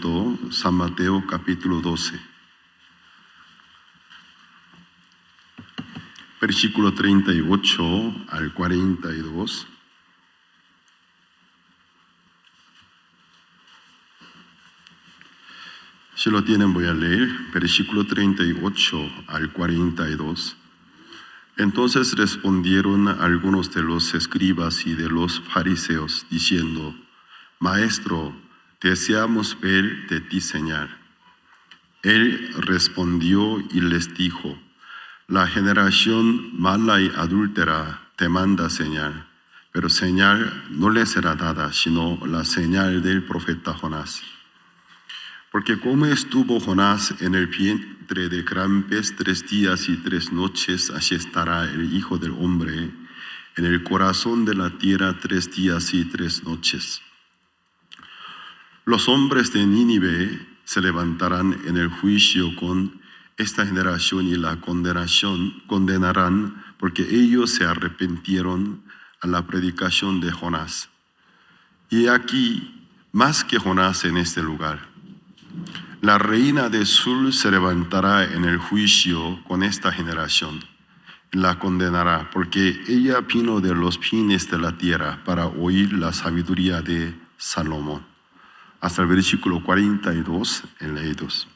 Testamento, San Mateo capítulo 12, versículo 38 al 42. Si lo tienen, voy a leer, versículo 38 al 42. Entonces respondieron algunos de los escribas y de los fariseos, diciendo: Maestro, deseamos ver de ti señal. Él respondió y les dijo: La generación mala y adúltera te manda señal, pero señal no le será dada, sino la señal del profeta Jonás. Porque como estuvo Jonás en el vientre de gran pez 3 días y 3 noches, así estará el Hijo del Hombre en el corazón de la tierra 3 días y 3 noches. Los hombres de Nínive se levantarán en el juicio con esta generación y la condenarán, porque ellos se arrepintieron a la predicación de Jonás. Y aquí, más que Jonás en este lugar, la reina del sur se levantará en el juicio con esta generación, la condenará, porque ella vino de los fines de la tierra para oír la sabiduría de Salomón. Hasta el versículo 42 leídos.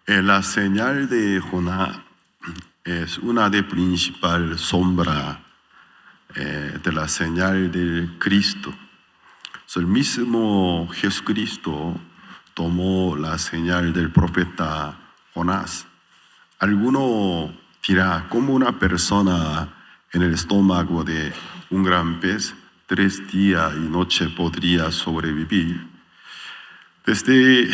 La señal de Jonás es una de principal sombra de la señal del Cristo. El mismo Jesucristo tomó la señal del profeta Jonás. Alguno dirá: ¿cómo una persona en el estómago de un gran pez 3 días y noche podría sobrevivir? Desde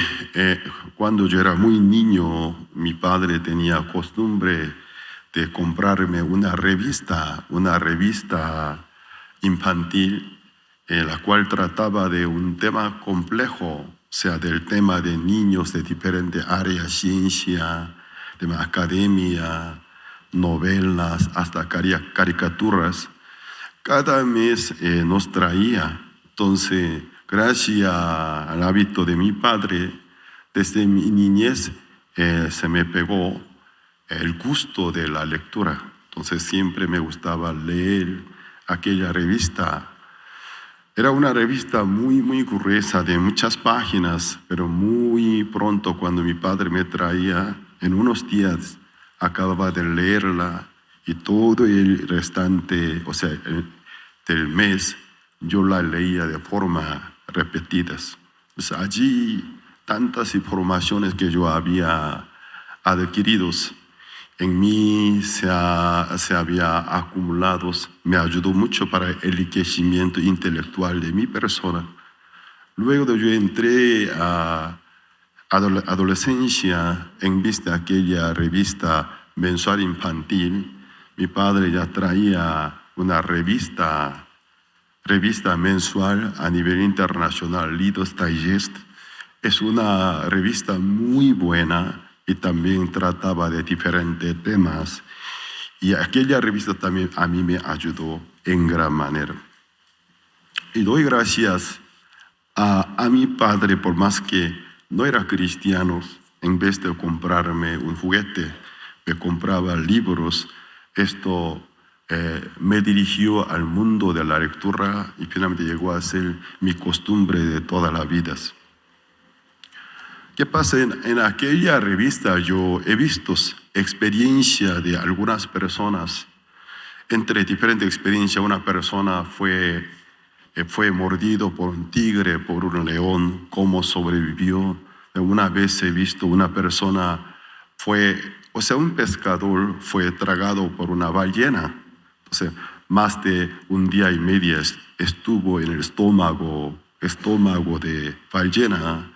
cuando yo era muy niño, mi padre tenía costumbre de comprarme una revista infantil, la cual trataba de un tema complejo, o sea, del tema de niños de diferentes áreas, ciencia, tema academia, novelas, hasta caricaturas. Cada mes nos traía. Entonces, gracias al hábito de mi padre, desde mi niñez se me pegó el gusto de la lectura. Entonces siempre me gustaba leer aquella revista. Era una revista muy gruesa, de muchas páginas, pero muy pronto, cuando mi padre me traía, en unos días acababa de leerla, y todo el restante, o sea, del mes, yo la leía de forma repetidas. Pues allí, tantas informaciones que yo había adquirido en mí se había acumulado, me ayudó mucho para el enriquecimiento intelectual de mi persona. Luego de yo entré a adolescencia, en vista de aquella revista mensual infantil, mi padre ya traía una revista mensual a nivel internacional, Reader's Digest. Es una revista muy buena y también trataba de diferentes temas. Y aquella revista también a mí me ayudó en gran manera. Y doy gracias a mi padre, por más que no era cristiano, en vez de comprarme un juguete, me compraba libros. Esto me dirigió al mundo de la lectura y finalmente llegó a ser mi costumbre de toda la vida. ¿Qué pasa? En aquella revista yo he visto experiencia de algunas personas. Entre diferentes experiencias, una persona fue mordido por un tigre, por un león, cómo sobrevivió. Una vez he visto una persona un pescador fue tragado por una ballena. Entonces, más de 1 día y medio estuvo en el estómago de ballena.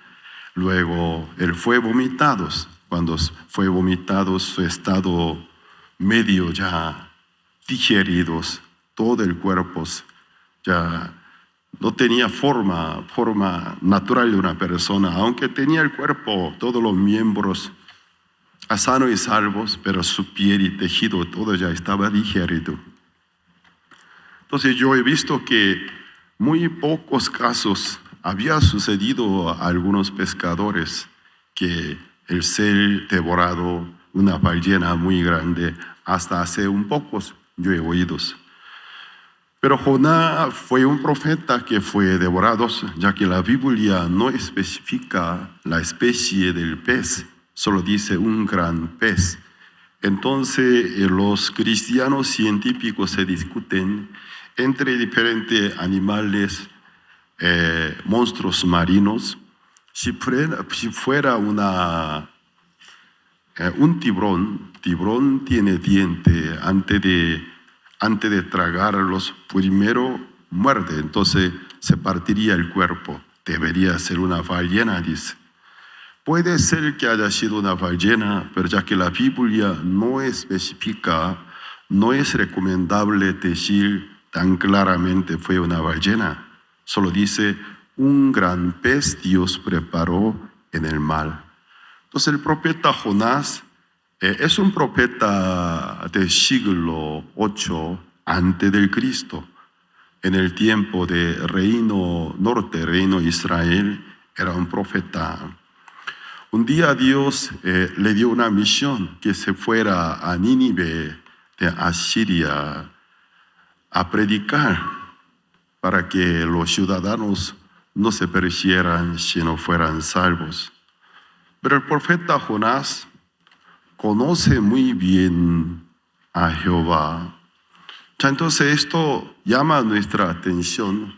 Luego él fue vomitado. Cuando fue vomitado, su estado medio ya digerido, todo el cuerpo ya no tenía forma natural de una persona, aunque tenía el cuerpo, todos los miembros sanos y salvos, pero su piel y tejido todo ya estaba digerido. Entonces yo he visto que muy pocos casos había sucedido a algunos pescadores que el ser devorado una ballena muy grande hasta hace un pocos yo he oído. Pero Jonás fue un profeta que fue devorado, ya que la Biblia no especifica la especie del pez, solo dice un gran pez. Entonces los cristianos científicos se discuten entre diferentes animales, monstruos marinos. Si fuera un tiburón tiene diente antes de tragarlos, primero muerde, entonces se partiría el cuerpo. Debería ser una ballena, dice. Puede ser que haya sido una ballena, pero ya que la Biblia no especifica, no es recomendable decir tan claramente fue una ballena. Solo dice, un gran pez Dios preparó en el mar. Entonces el profeta Jonás es un profeta del siglo 8 antes del Cristo. En el tiempo de reino norte, reino Israel, era un profeta. Un día Dios le dio una misión que se fuera a Nínive de Asiria a predicar para que los ciudadanos no se perecieran si no fueran salvos. Pero el profeta Jonás conoce muy bien a Jehová. Entonces esto llama nuestra atención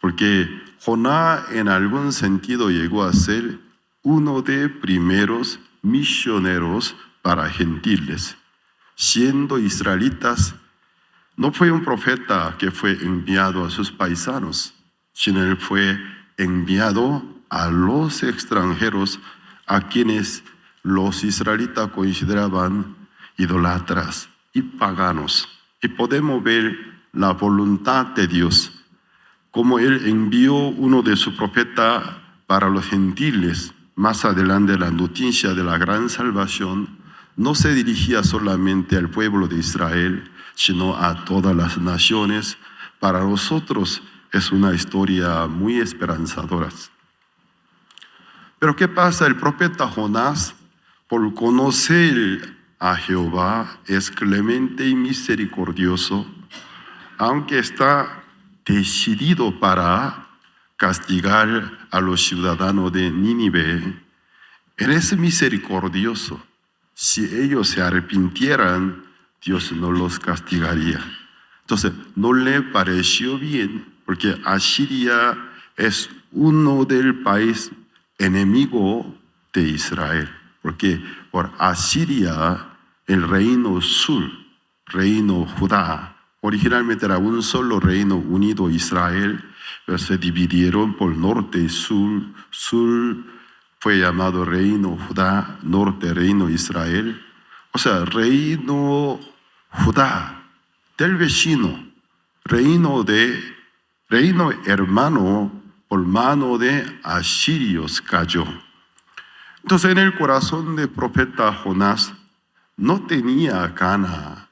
porque Jonás en algún sentido llegó a ser uno de primeros misioneros para gentiles. Siendo israelitas, no fue un profeta que fue enviado a sus paisanos, sino él fue enviado a los extranjeros a quienes los israelitas consideraban idólatras y paganos. Y podemos ver la voluntad de Dios, como él envió uno de sus profetas para los gentiles. Más adelante la noticia de la gran salvación no se dirigía solamente al pueblo de Israel, sino a todas las naciones. Para nosotros es una historia muy esperanzadora. Pero ¿qué pasa? El profeta Jonás, por conocer a Jehová, es clemente y misericordioso, aunque está decidido para castigar a los ciudadanos de Nínive. Él es misericordioso. Si ellos se arrepintieran, Dios no los castigaría. Entonces, no le pareció bien, porque Asiria es uno del país enemigo de Israel, porque por Asiria, el reino sur, reino Judá, originalmente era un solo reino unido Israel, pero se dividieron por norte y sur. Sur fue llamado reino Judá, norte reino Israel. O sea, reino Judá del vecino, reino hermano por mano de asirios cayó. Entonces en el corazón del profeta Jonás no tenía gana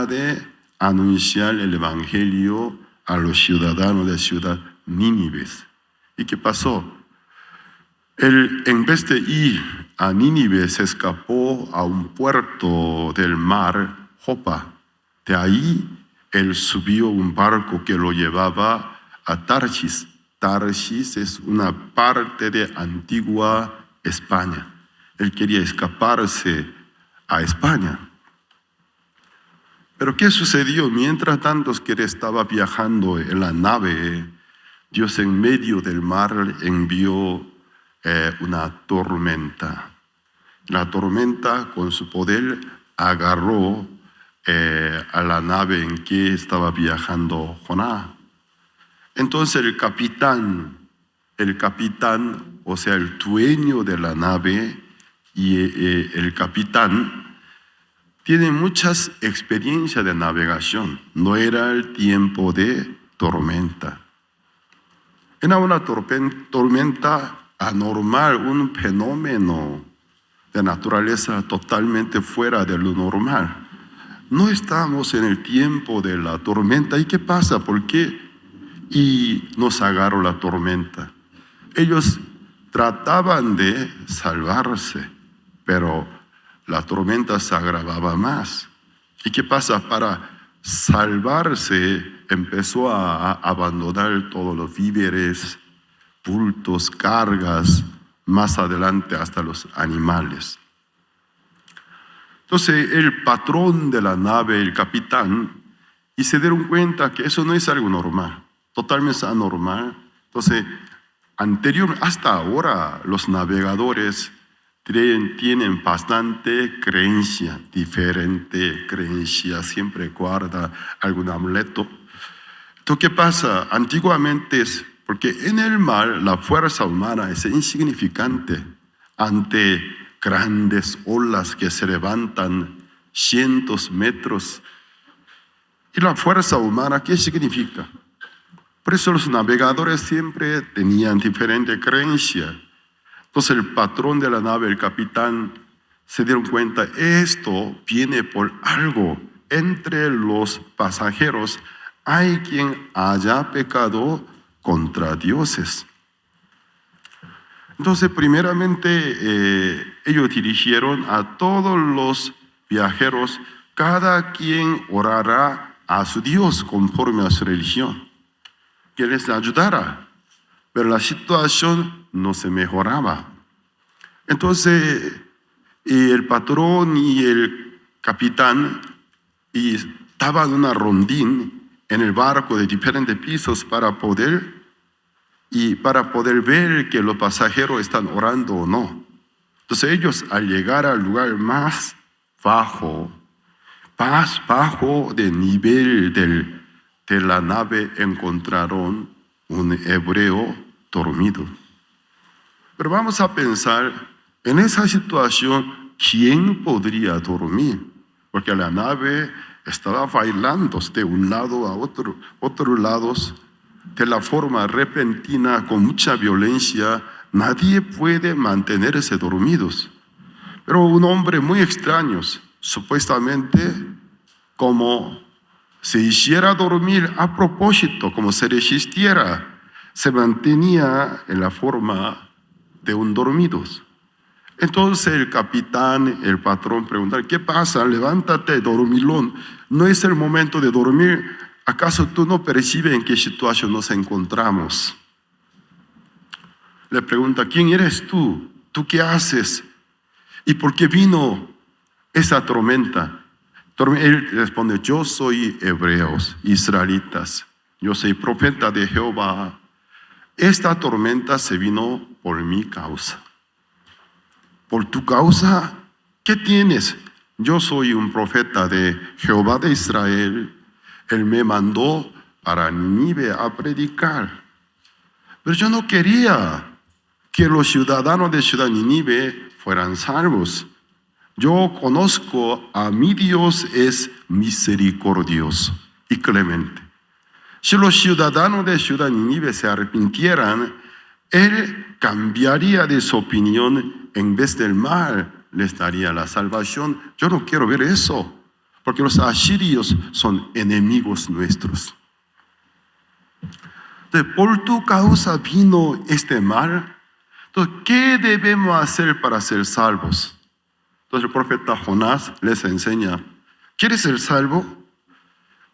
de anunciar el evangelio a los ciudadanos de la ciudad Nínive. ¿Y qué pasó? Él, en vez de ir a Nínive, se escapó a un puerto del mar, Jopa. De ahí, él subió un barco que lo llevaba a Tarsis. Tarsis es una parte de antigua España. Él quería escaparse a España. Pero ¿qué sucedió? Mientras tanto que él estaba viajando en la nave, Dios en medio del mar envió una tormenta. La tormenta con su poder agarró a la nave en que estaba viajando Jonás. Entonces el capitán, o sea, el dueño de la nave y el capitán tiene muchas experiencias de navegación. No era el tiempo de tormenta. Era una tormenta anormal, un fenómeno de naturaleza totalmente fuera de lo normal. No estamos en el tiempo de la tormenta. ¿Y qué pasa? ¿Por qué y nos agarró la tormenta. Ellos trataban de salvarse, pero la tormenta se agravaba más. ¿Y qué pasa? Para salvarse empezó a abandonar todos los víveres, bultos, cargas, más adelante hasta los animales. Entonces el patrón de la nave, el capitán, y se dieron cuenta que eso no es algo normal, totalmente anormal. Entonces, hasta ahora los navegadores tienen bastante creencia, diferente creencia, siempre guarda algún amuleto. Entonces, ¿qué pasa? Antiguamente porque en el mar la fuerza humana es insignificante ante grandes olas que se levantan cientos metros. ¿Y la fuerza humana qué significa? Por eso los navegadores siempre tenían diferente creencia. Entonces el patrón de la nave, el capitán, se dieron cuenta, esto viene por algo. Entre los pasajeros hay quien haya pecado contra dioses. Entonces primeramente ellos dirigieron a todos los viajeros, cada quien orará a su Dios conforme a su religión, que les ayudara. Pero la situación no se mejoraba. Entonces, el patrón y el capitán estaban en una rondín en el barco de diferentes pisos para poder ver que los pasajeros están orando o no. Entonces ellos, al llegar al lugar más bajo del nivel de la nave, encontraron un hebreo dormido. Pero vamos a pensar, en esa situación, ¿quién podría dormir? Porque la nave estaba bailando de un lado a otros lados, de la forma repentina, con mucha violencia. Nadie puede mantenerse dormidos. Pero un hombre muy extraño, supuestamente como se hiciera dormir a propósito, como se resistiera, se mantenía en la forma de un dormido. Entonces el capitán, el patrón preguntaron, ¿qué pasa? Levántate, dormilón, no es el momento de dormir. ¿Acaso tú no percibes en qué situación nos encontramos? Le pregunta, ¿quién eres tú? ¿Tú qué haces? ¿Y por qué vino esa tormenta? Él responde, yo soy hebreos, israelitas, yo soy profeta de Jehová. Esta tormenta se vino por mi causa. ¿Por tu causa? ¿Qué tienes? Yo soy un profeta de Jehová de Israel. Él me mandó para Nínive a predicar. Pero yo no quería que los ciudadanos de ciudad Nínive fueran salvos. Yo conozco a mi Dios, es misericordioso y clemente. Si los ciudadanos de ciudad Nínive se arrepintieran, Él cambiaría de su opinión, en vez del mal les daría la salvación. Yo no quiero ver eso, porque los asirios son enemigos nuestros. Entonces, por tu causa vino este mal. Entonces, ¿qué debemos hacer para ser salvos? Entonces el profeta Jonás les enseña, ¿quieres ser salvo?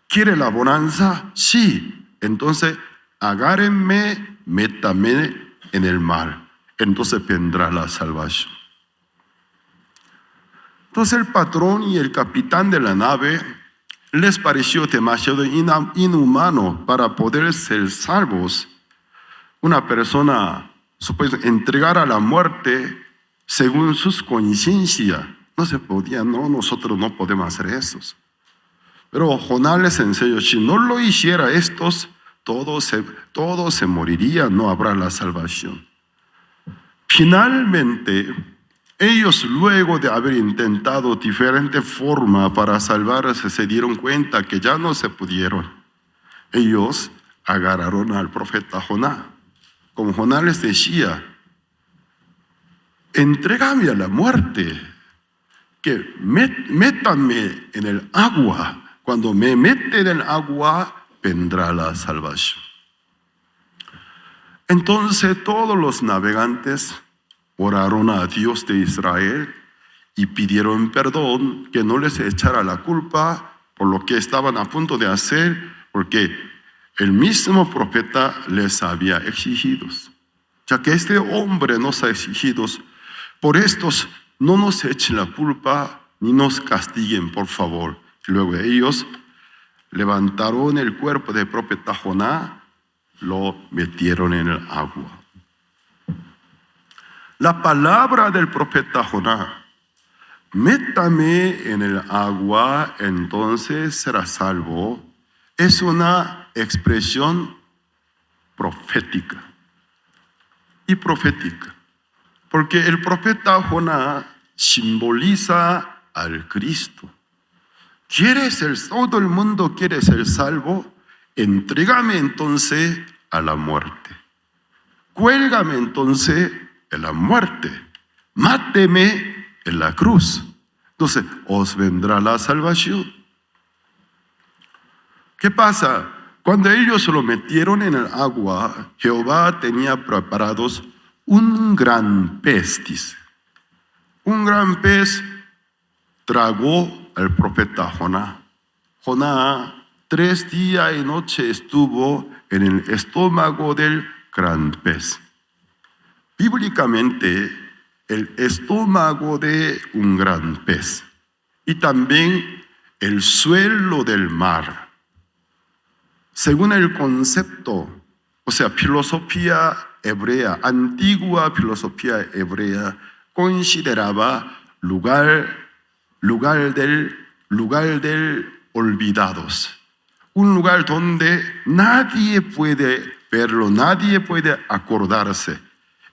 ¿Quiere la bonanza? Sí. Entonces, agárrenme, métame en el mar. Entonces vendrá la salvación. Entonces el patrón y el capitán de la nave les pareció demasiado inhumano para poder ser salvos. Una persona supuestamente entregar a la muerte según sus conciencias. No se podía, no, nosotros no podemos hacer eso. Pero Jonás les enseñó, si no lo hiciera estos, todos se morirían, no habrá la salvación. Finalmente, ellos, luego de haber intentado diferentes formas para salvarse, se dieron cuenta que ya no se pudieron. Ellos agarraron al profeta Jonás. Como Jonás les decía, entrégame a la muerte, que métame en el agua. Cuando me meten en el agua, vendrá la salvación. Entonces todos los navegantes oraron a Dios de Israel y pidieron perdón, que no les echara la culpa por lo que estaban a punto de hacer, porque el mismo profeta les había exigido. Ya que este hombre nos ha exigido, por estos no nos echen la culpa ni nos castiguen, por favor. Y luego ellos levantaron el cuerpo del profeta Jonás, lo metieron en el agua. La palabra del profeta Jonás, métame en el agua, entonces serás salvo, es una expresión profética. Y profética, porque el profeta Jonás simboliza al Cristo. Todo el mundo quiere ser salvo, entrégame entonces a la muerte. Cuélgame entonces en la muerte. Máteme en la cruz. Entonces, os vendrá la salvación. ¿Qué pasa? Cuando ellos lo metieron en el agua, Jehová tenía preparados un gran pez, dice. Un gran pez tragó al profeta Jonás. Jonás 3 días y noche estuvo en el estómago del gran pez. Bíblicamente, el estómago de un gran pez y también el suelo del mar. Según el concepto, o sea, filosofía hebrea, antigua filosofía hebrea, consideraba lugar del olvidados. Un lugar donde nadie puede verlo, nadie puede acordarse.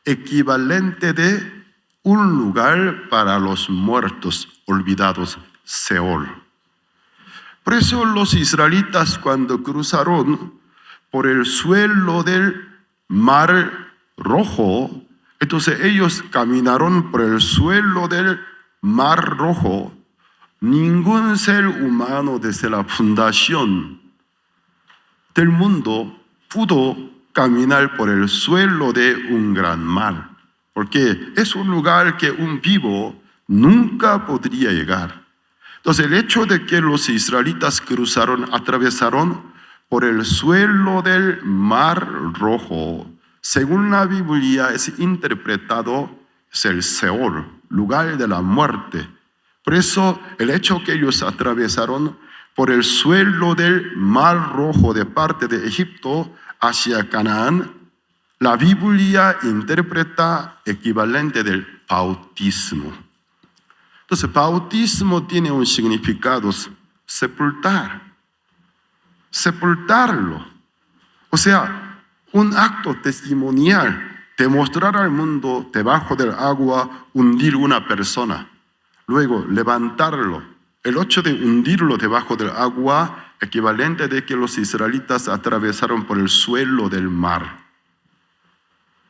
Equivalente de un lugar para los muertos olvidados, Seol. Por eso los israelitas, cuando cruzaron por el suelo del Mar Rojo, entonces ellos caminaron por el suelo del Mar Rojo. Ningún ser humano desde la fundación del mundo pudo caminar por el suelo de un gran mar, porque es un lugar que un vivo nunca podría llegar. Entonces el hecho de que los israelitas atravesaron por el suelo del Mar Rojo, según la Biblia es interpretado, es el Seol, lugar de la muerte. Por eso el hecho que ellos atravesaron por el suelo del Mar Rojo de parte de Egipto hacia Canaán, la Biblia interpreta equivalente del bautismo. Entonces, bautismo tiene un significado, sepultar, sepultarlo. O sea, un acto testimonial, demostrar al mundo debajo del agua, hundir una persona, luego levantarlo. El hecho de hundirlo debajo del agua, equivalente de que los israelitas atravesaron por el suelo del mar.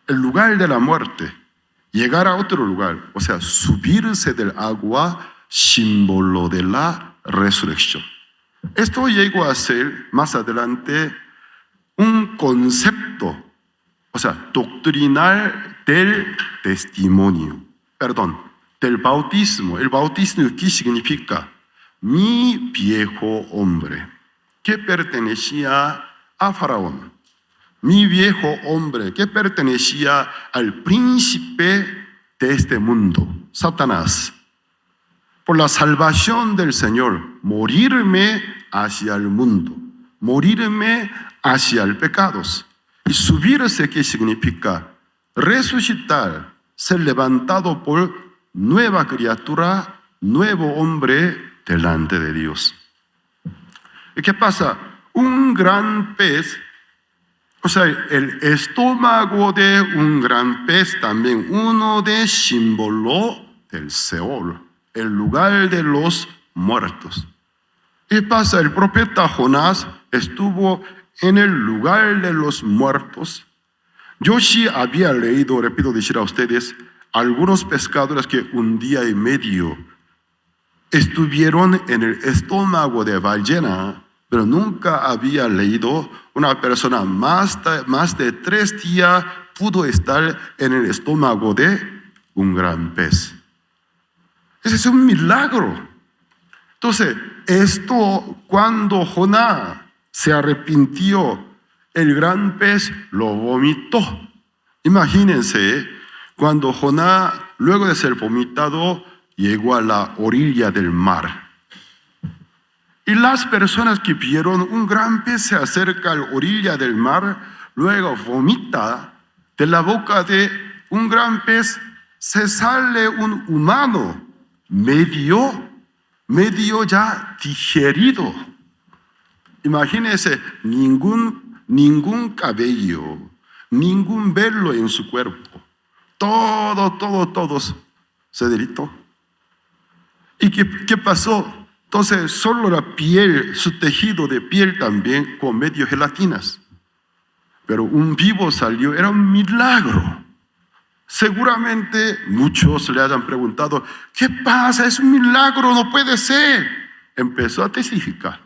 El lugar de la muerte. Llegar a otro lugar, o sea, subirse del agua, símbolo de la resurrección. Esto llegó a ser más adelante un concepto, o sea, doctrinal del testimonio, del bautismo. El bautismo, ¿qué significa? Mi viejo hombre, que pertenecía a Faraón. Mi viejo hombre que pertenecía al príncipe de este mundo, Satanás. Por la salvación del Señor, morirme hacia el mundo, morirme hacia el pecado. Y subirse, ¿qué significa? Resucitar, ser levantado por nueva criatura, nuevo hombre delante de Dios. ¿Y qué pasa? Un gran pez, o sea, el estómago de un gran pez también, uno de símbolo del Seol, el lugar de los muertos. ¿Qué pasa? El profeta Jonás estuvo en el lugar de los muertos. Yo sí había leído, repito decir a ustedes, algunos pescadores que 1 día y medio estuvieron en el estómago de ballena pero nunca había leído una persona más de 3 días pudo estar en el estómago de un gran pez. Ese es un milagro. Entonces, esto cuando Jonás se arrepintió, el gran pez lo vomitó. Imagínense, cuando Jonás, luego de ser vomitado, llegó a la orilla del mar. Y las personas que vieron un gran pez se acerca a la orilla del mar, luego vomita de la boca de un gran pez, se sale un humano medio ya digerido. Imagínense, ningún cabello, ningún velo en su cuerpo. Todo se deritó. ¿Y qué pasó? Entonces, solo la piel, su tejido de piel también con medio gelatinas. Pero un vivo salió, era un milagro. Seguramente muchos le hayan preguntado, ¿qué pasa? Es un milagro, no puede ser. Empezó a testificar.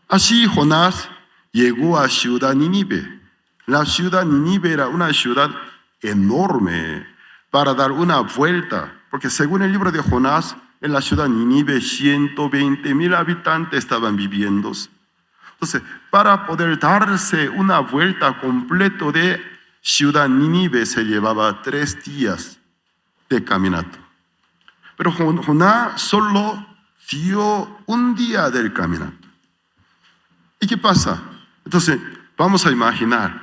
Así Jonás llegó a ciudad Nínive. La ciudad Nínive era una ciudad enorme para dar una vuelta, porque según el libro de Jonás, en la ciudad Nínive 120,000 habitantes estaban viviendo. Entonces, para poder darse una vuelta completa de ciudad Nínive se llevaba 3 días de caminata. Pero Jonás solo dio un día del caminata. ¿Y qué pasa? Entonces, vamos a imaginar,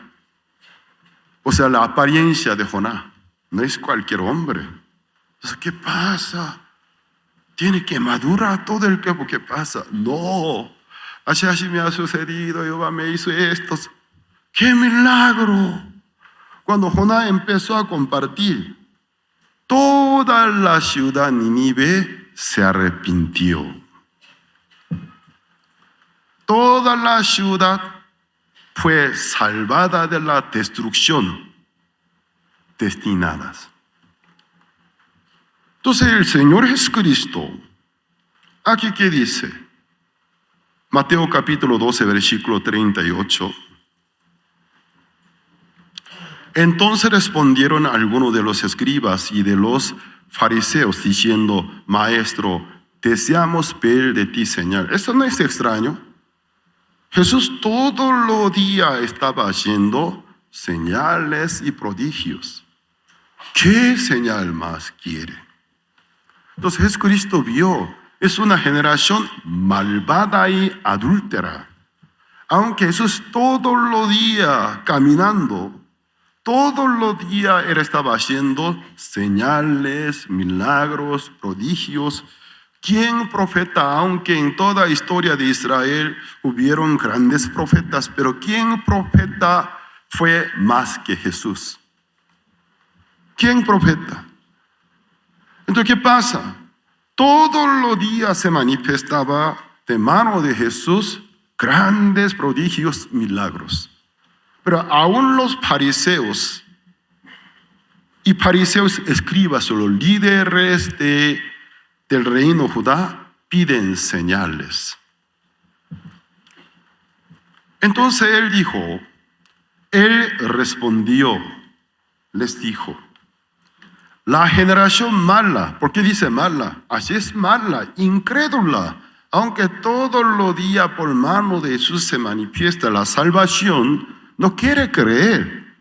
la apariencia de Jonás no es cualquier hombre. Entonces, ¿qué pasa? Tiene quemadura todo el cuerpo. ¿Qué pasa? No, así me ha sucedido, Jehová me hizo esto. ¡Qué milagro! Cuando Jonás empezó a compartir, toda la ciudad Nínive se arrepintió. Toda la ciudad fue salvada de la destrucción destinada. Entonces el Señor Jesucristo, aquí ¿qué dice? Mateo capítulo 12, versículo 38. Entonces respondieron algunos de los escribas y de los fariseos diciendo, Maestro, deseamos ver de ti señal. Esto no es extraño. Jesús todos los días estaba haciendo señales y prodigios. ¿Qué señal más quiere? Entonces Jesucristo vio, es una generación malvada y adúltera. Aunque Jesús todos los días caminando, todos los días Él estaba haciendo señales, milagros, prodigios. ¿Quién profeta? Aunque en toda historia de Israel hubieron grandes profetas, pero ¿quién profeta fue más que Jesús? ¿Quién profeta? Entonces, ¿qué pasa? Todos los días se manifestaba de mano de Jesús grandes prodigios, milagros. Pero aún los fariseos escribas, los líderes del reino Judá, piden señales. Entonces él respondió, les dijo, la generación mala, ¿por qué dice mala? Así es mala, incrédula. Aunque todos los días por mano de Jesús se manifiesta la salvación, no quiere creer.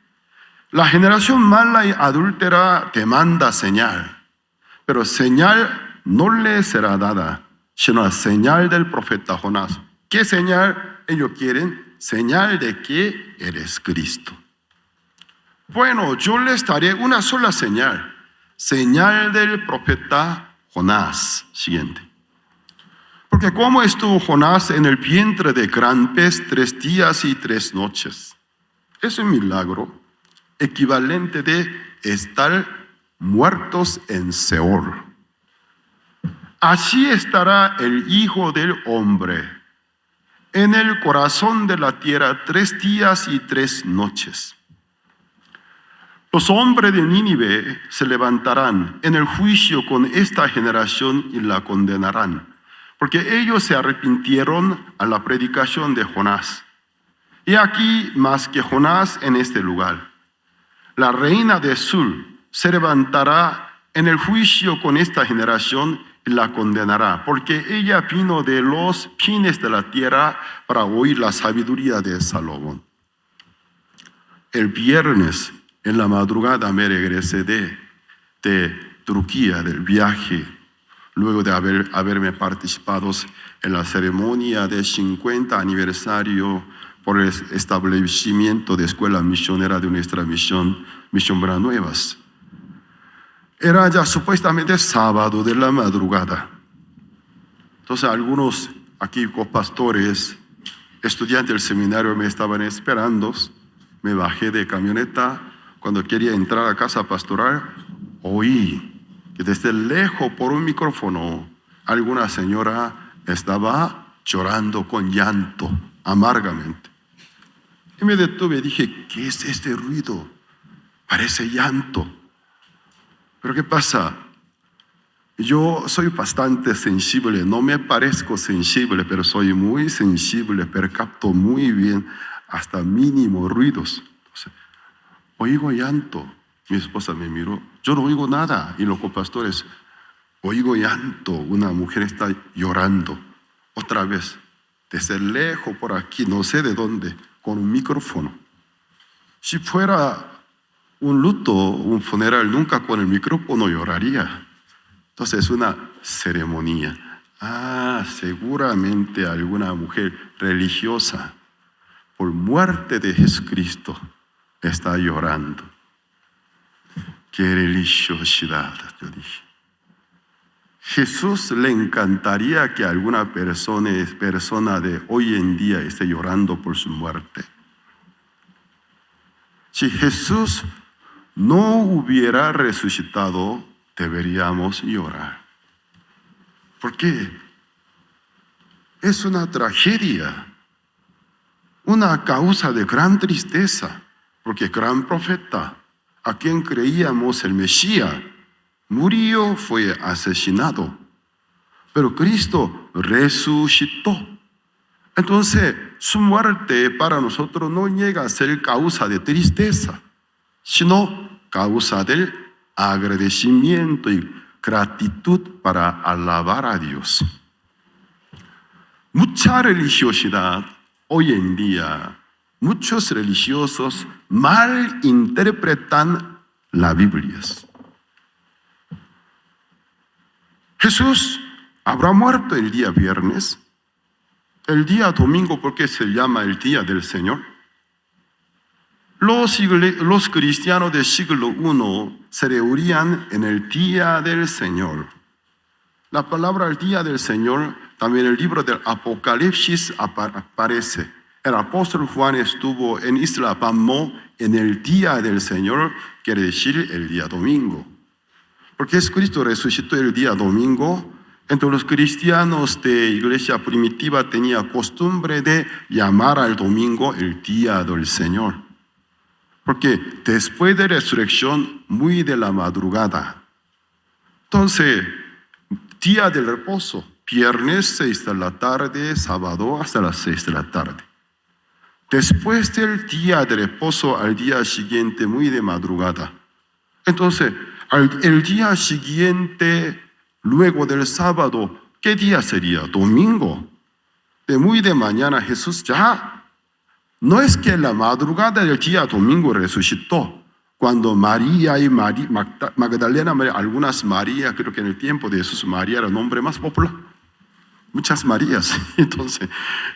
La generación mala y adúltera demanda señal, pero señal no le será dada, sino la señal del profeta Jonás. ¿Qué señal ellos quieren? Señal de que eres Cristo. Bueno, yo les daré una sola señal. Señal del profeta Jonás. Siguiente. Porque ¿cómo estuvo Jonás en el vientre de gran pez 3 días y 3 noches? Es un milagro equivalente de estar muertos en Seol. Así estará el Hijo del Hombre en el corazón de la tierra 3 días y 3 noches. Los hombres de Nínive se levantarán en el juicio con esta generación y la condenarán, porque ellos se arrepintieron a la predicación de Jonás. Y aquí más que Jonás en este lugar. La reina de Sur se levantará en el juicio con esta generación y la condenará, porque ella vino de los fines de la tierra para oír la sabiduría de Salomón. El viernes en la madrugada me regresé de Turquía, del viaje, luego de haberme participado en la ceremonia de 50 aniversario por el establecimiento de escuela misionera de nuestra misión Buenas. Era ya supuestamente sábado de la madrugada. Entonces algunos aquí copastores, estudiantes del seminario me estaban esperando. Me bajé de camioneta. Cuando quería entrar a casa pastoral, oí que desde lejos por un micrófono alguna señora estaba llorando con llanto amargamente. Y me detuve y dije, ¿qué es este ruido? Parece llanto. ¿Pero qué pasa? Yo soy bastante sensible, no me parezco sensible, pero soy muy sensible, percapto muy bien hasta mínimos ruidos. Entonces, oigo llanto. Mi esposa me miró, yo no oigo nada. Y los copastores, oigo llanto, una mujer está llorando. Otra vez, desde lejos por aquí, no sé de dónde, con un micrófono. Si fuera un luto, un funeral, nunca con el micrófono lloraría. Entonces es una ceremonia. Seguramente alguna mujer religiosa por muerte de Jesucristo está llorando. ¡Qué religiosidad! Yo dije. Jesús le encantaría que alguna persona de hoy en día esté llorando por su muerte. Si Jesús no hubiera resucitado, deberíamos llorar. ¿Por qué? Es una tragedia, una causa de gran tristeza, porque el gran profeta, a quien creíamos el Mesías, murió, fue asesinado, pero Cristo resucitó. Entonces, su muerte para nosotros no llega a ser causa de tristeza, sino causa del agradecimiento y gratitud para alabar a Dios. Mucha religiosidad hoy en día, muchos religiosos mal interpretan la Biblia. Jesús habrá muerto el día viernes, el día domingo, porque se llama el día del Señor. Los cristianos del siglo I se reunían en el día del Señor. La palabra el día del Señor, también en el libro del Apocalipsis aparece. El apóstol Juan estuvo en Isla Patmos en el día del Señor, quiere decir el día domingo. Porque Cristo resucitó el día domingo. Entonces los cristianos de iglesia primitiva tenían costumbre de llamar al domingo el día del Señor. Porque después de la resurrección, muy de la madrugada. Entonces, día del reposo, viernes 6 de la tarde, sábado hasta las 6 de la tarde. Después del día de reposo, al día siguiente, muy de madrugada. Entonces, el día siguiente, luego del sábado, ¿qué día sería? Domingo. De muy de mañana Jesús ya, no es que la madrugada del día domingo resucitó, cuando María y Magdalena, algunas María, creo que en el tiempo de Jesús María era el nombre más popular, muchas Marías. Entonces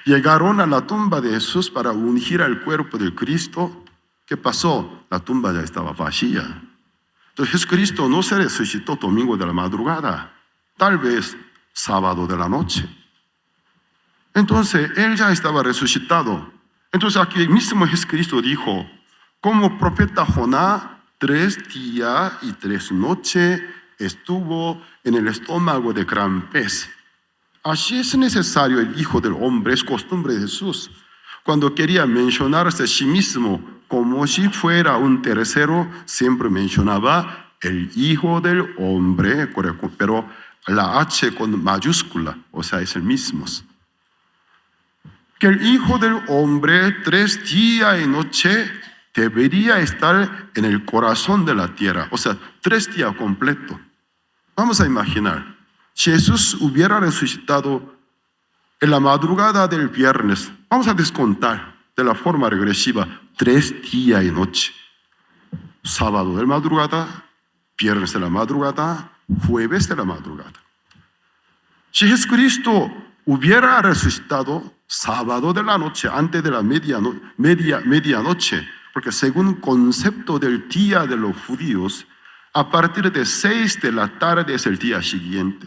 llegaron a la tumba de Jesús para ungir al cuerpo del Cristo. ¿Qué pasó? La tumba ya estaba vacía. Entonces Jesucristo no se resucitó domingo de la madrugada, tal vez sábado de la noche. Entonces Él ya estaba resucitado. Entonces aquí mismo Jesucristo dijo, como profeta Jonás, 3 días y 3 noches estuvo en el estómago de gran pez. Así es necesario el Hijo del Hombre, es costumbre de Jesús. Cuando quería mencionarse a sí mismo como si fuera un tercero, siempre mencionaba el Hijo del Hombre, pero la H con mayúscula, o sea, es el mismo. Que el Hijo del Hombre 3 días y noche debería estar en el corazón de la tierra, o sea, 3 días completos. Vamos a imaginar, si Jesús hubiera resucitado en la madrugada del viernes, vamos a descontar de la forma regresiva 3 días y noche. Sábado de la madrugada, viernes de la madrugada, jueves de la madrugada. Si Jesucristo hubiera resucitado sábado de la noche, antes de la medianoche, porque según concepto del día de los judíos, a partir de 6 de la tarde es el día siguiente.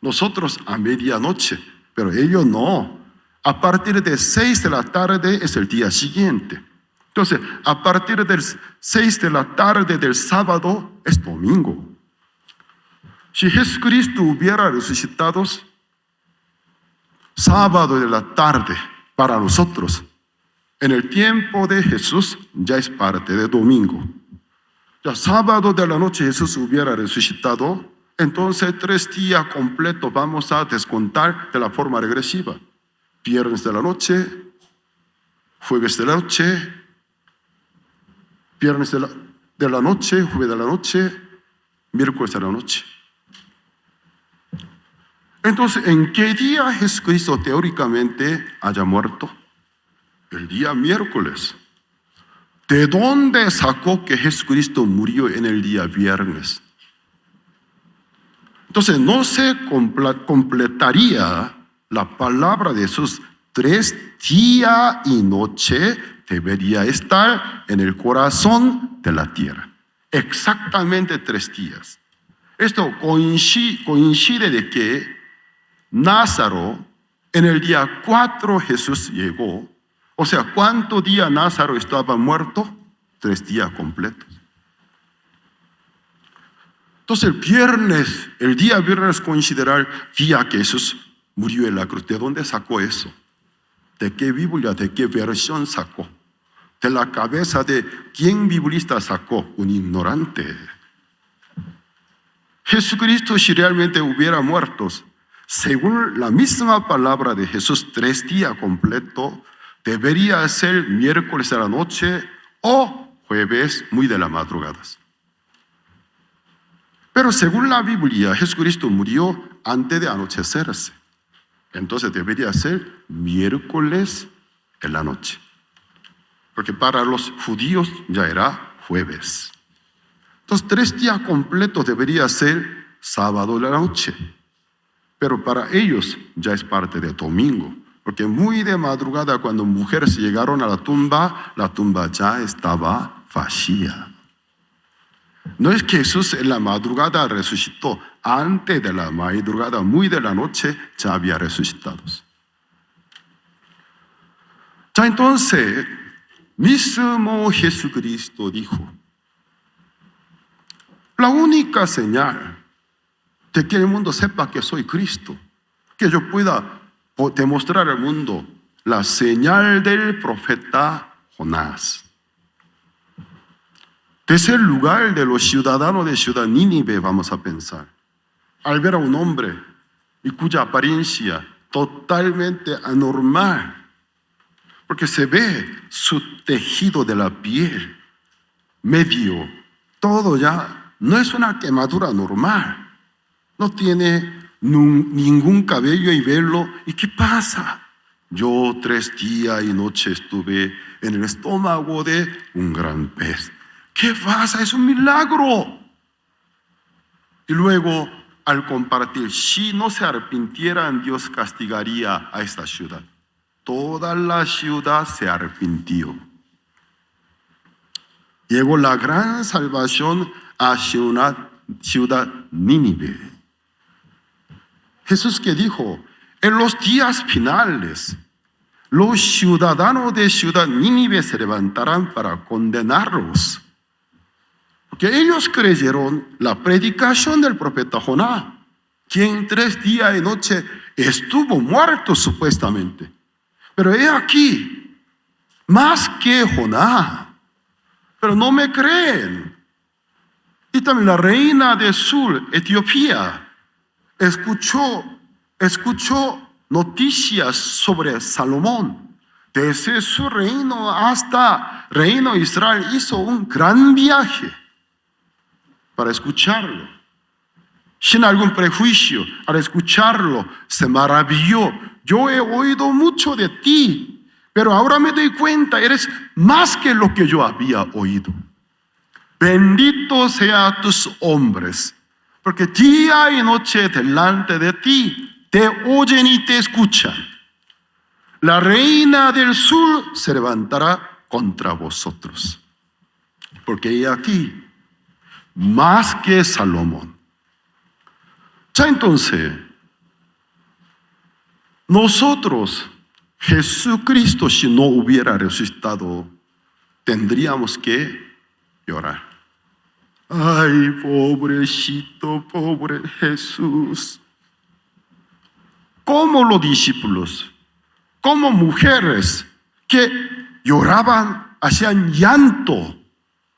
Nosotros a medianoche, pero ellos no. A partir de 6 de la tarde es el día siguiente. Entonces, a partir del 6 de la tarde del sábado es domingo. Si Jesucristo hubiera resucitado sábado de la tarde para nosotros, en el tiempo de Jesús ya es parte de domingo. Ya sábado de la noche Jesús hubiera resucitado, entonces 3 días completos vamos a descontar de la forma regresiva. Viernes de la noche, jueves de la noche, viernes de la noche, jueves de la noche, miércoles de la noche. Entonces, ¿en qué día Jesucristo teóricamente haya muerto? El día miércoles. ¿De dónde sacó que Jesucristo murió en el día viernes? Entonces, no se completaría la palabra de Jesús. 3 días y noche debería estar en el corazón de la tierra. Exactamente 3 días. Esto coincide de que Lázaro, en el día 4 Jesús llegó. O sea, ¿cuántos días Lázaro estaba muerto? 3 días completos. Entonces el día viernes considera el día que Jesús murió en la cruz. ¿De dónde sacó eso? ¿De qué Biblia, de qué versión sacó? De la cabeza de quién biblista sacó, un ignorante. Jesucristo, si realmente hubiera muerto, según la misma palabra de Jesús, 3 días completos, debería ser miércoles de la noche o jueves muy de la madrugada. Pero según la Biblia, Jesucristo murió antes de anochecerse. Entonces debería ser miércoles en la noche. Porque para los judíos ya era jueves. Entonces 3 días completos debería ser sábado de la noche. Pero para ellos ya es parte de domingo. Porque muy de madrugada cuando mujeres llegaron a la tumba ya estaba vacía. No es que Jesús en la madrugada resucitó. Antes de la madrugada, muy de la noche, ya había resucitado. Ya entonces, mismo Jesucristo dijo, la única señal de que el mundo sepa que soy Cristo, que yo pueda demostrar al mundo la señal del profeta Jonás. Desde el lugar de los ciudadanos de ciudad Nínive vamos a pensar, al ver a un hombre y cuya apariencia totalmente anormal, porque se ve su tejido de la piel, medio, todo ya no es una quemadura normal, no tiene ningún cabello y velo. ¿Y qué pasa? Yo 3 días y noche estuve en el estómago de un gran pez. ¿Qué pasa? Es un milagro. Y luego, al compartir, si no se arrepintieran, Dios castigaría a esta ciudad. Toda la ciudad se arrepintió. Llegó la gran salvación a ciudad Nínive. Jesús que dijo, en los días finales, los ciudadanos de ciudad Nínive se levantarán para condenarlos. Porque ellos creyeron la predicación del profeta Jonás, quien 3 días y noche estuvo muerto supuestamente. Pero he aquí, más que Jonás, pero no me creen. Y también la reina de Sur, Etiopía, escuchó noticias sobre Salomón. Desde su reino hasta reino de Israel hizo un gran viaje para escucharlo. Sin algún prejuicio, al escucharlo se maravilló. Yo he oído mucho de ti, pero ahora me doy cuenta, eres más que lo que yo había oído. Bendito sean tus hombres, porque día y noche delante de ti te oyen y te escuchan. La reina del sur se levantará contra vosotros, porque he aquí, más que Salomón. Ya entonces, nosotros, Jesucristo, si no hubiera resucitado, tendríamos que llorar. Ay, pobrecito, pobre Jesús. Como los discípulos, como mujeres que lloraban, hacían llanto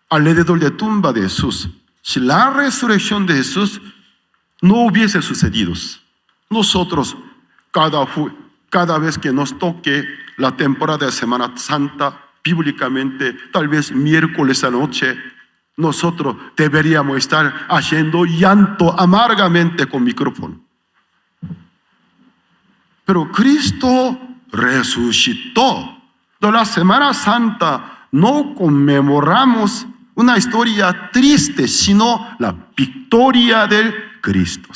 alrededor de la tumba de Jesús. Si la resurrección de Jesús no hubiese sucedido, nosotros cada vez que nos toque la temporada de Semana Santa, bíblicamente, tal vez miércoles a noche, nosotros deberíamos estar haciendo llanto amargamente con micrófono. Pero Cristo resucitó. De la Semana Santa no conmemoramos una historia triste, sino la victoria del Cristo.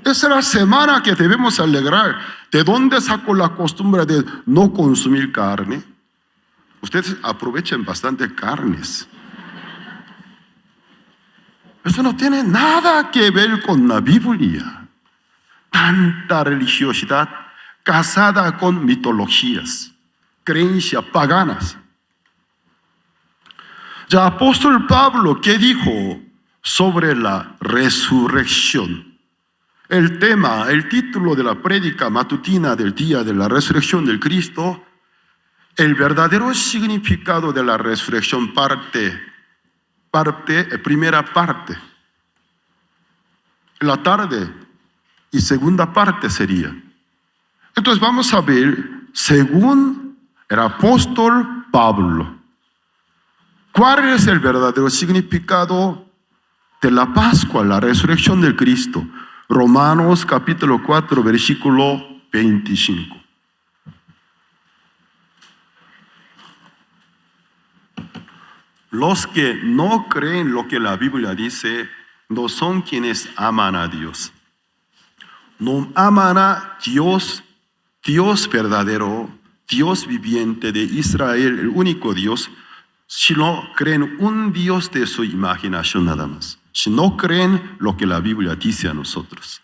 Esa es la semana que debemos alegrar. ¿De dónde sacó la costumbre de no consumir carne? Ustedes aprovechan bastante carnes. Eso no tiene nada que ver con la Biblia. Tanta religiosidad casada con mitologías, creencias paganas. Ya apóstol Pablo, ¿qué dijo sobre la resurrección? El tema, el título de la prédica matutina del día de la resurrección del Cristo, el verdadero significado de la resurrección primera parte. La tarde y segunda parte sería. Entonces vamos a ver, según el apóstol Pablo, ¿cuál es el verdadero significado de la Pascua, la resurrección del Cristo? Romanos capítulo 4, versículo 25. Los que no creen lo que la Biblia dice, no son quienes aman a Dios. No aman a Dios, Dios verdadero, Dios viviente de Israel, el único Dios, si no creen un Dios de su imaginación nada más. Si no creen lo que la Biblia dice a nosotros.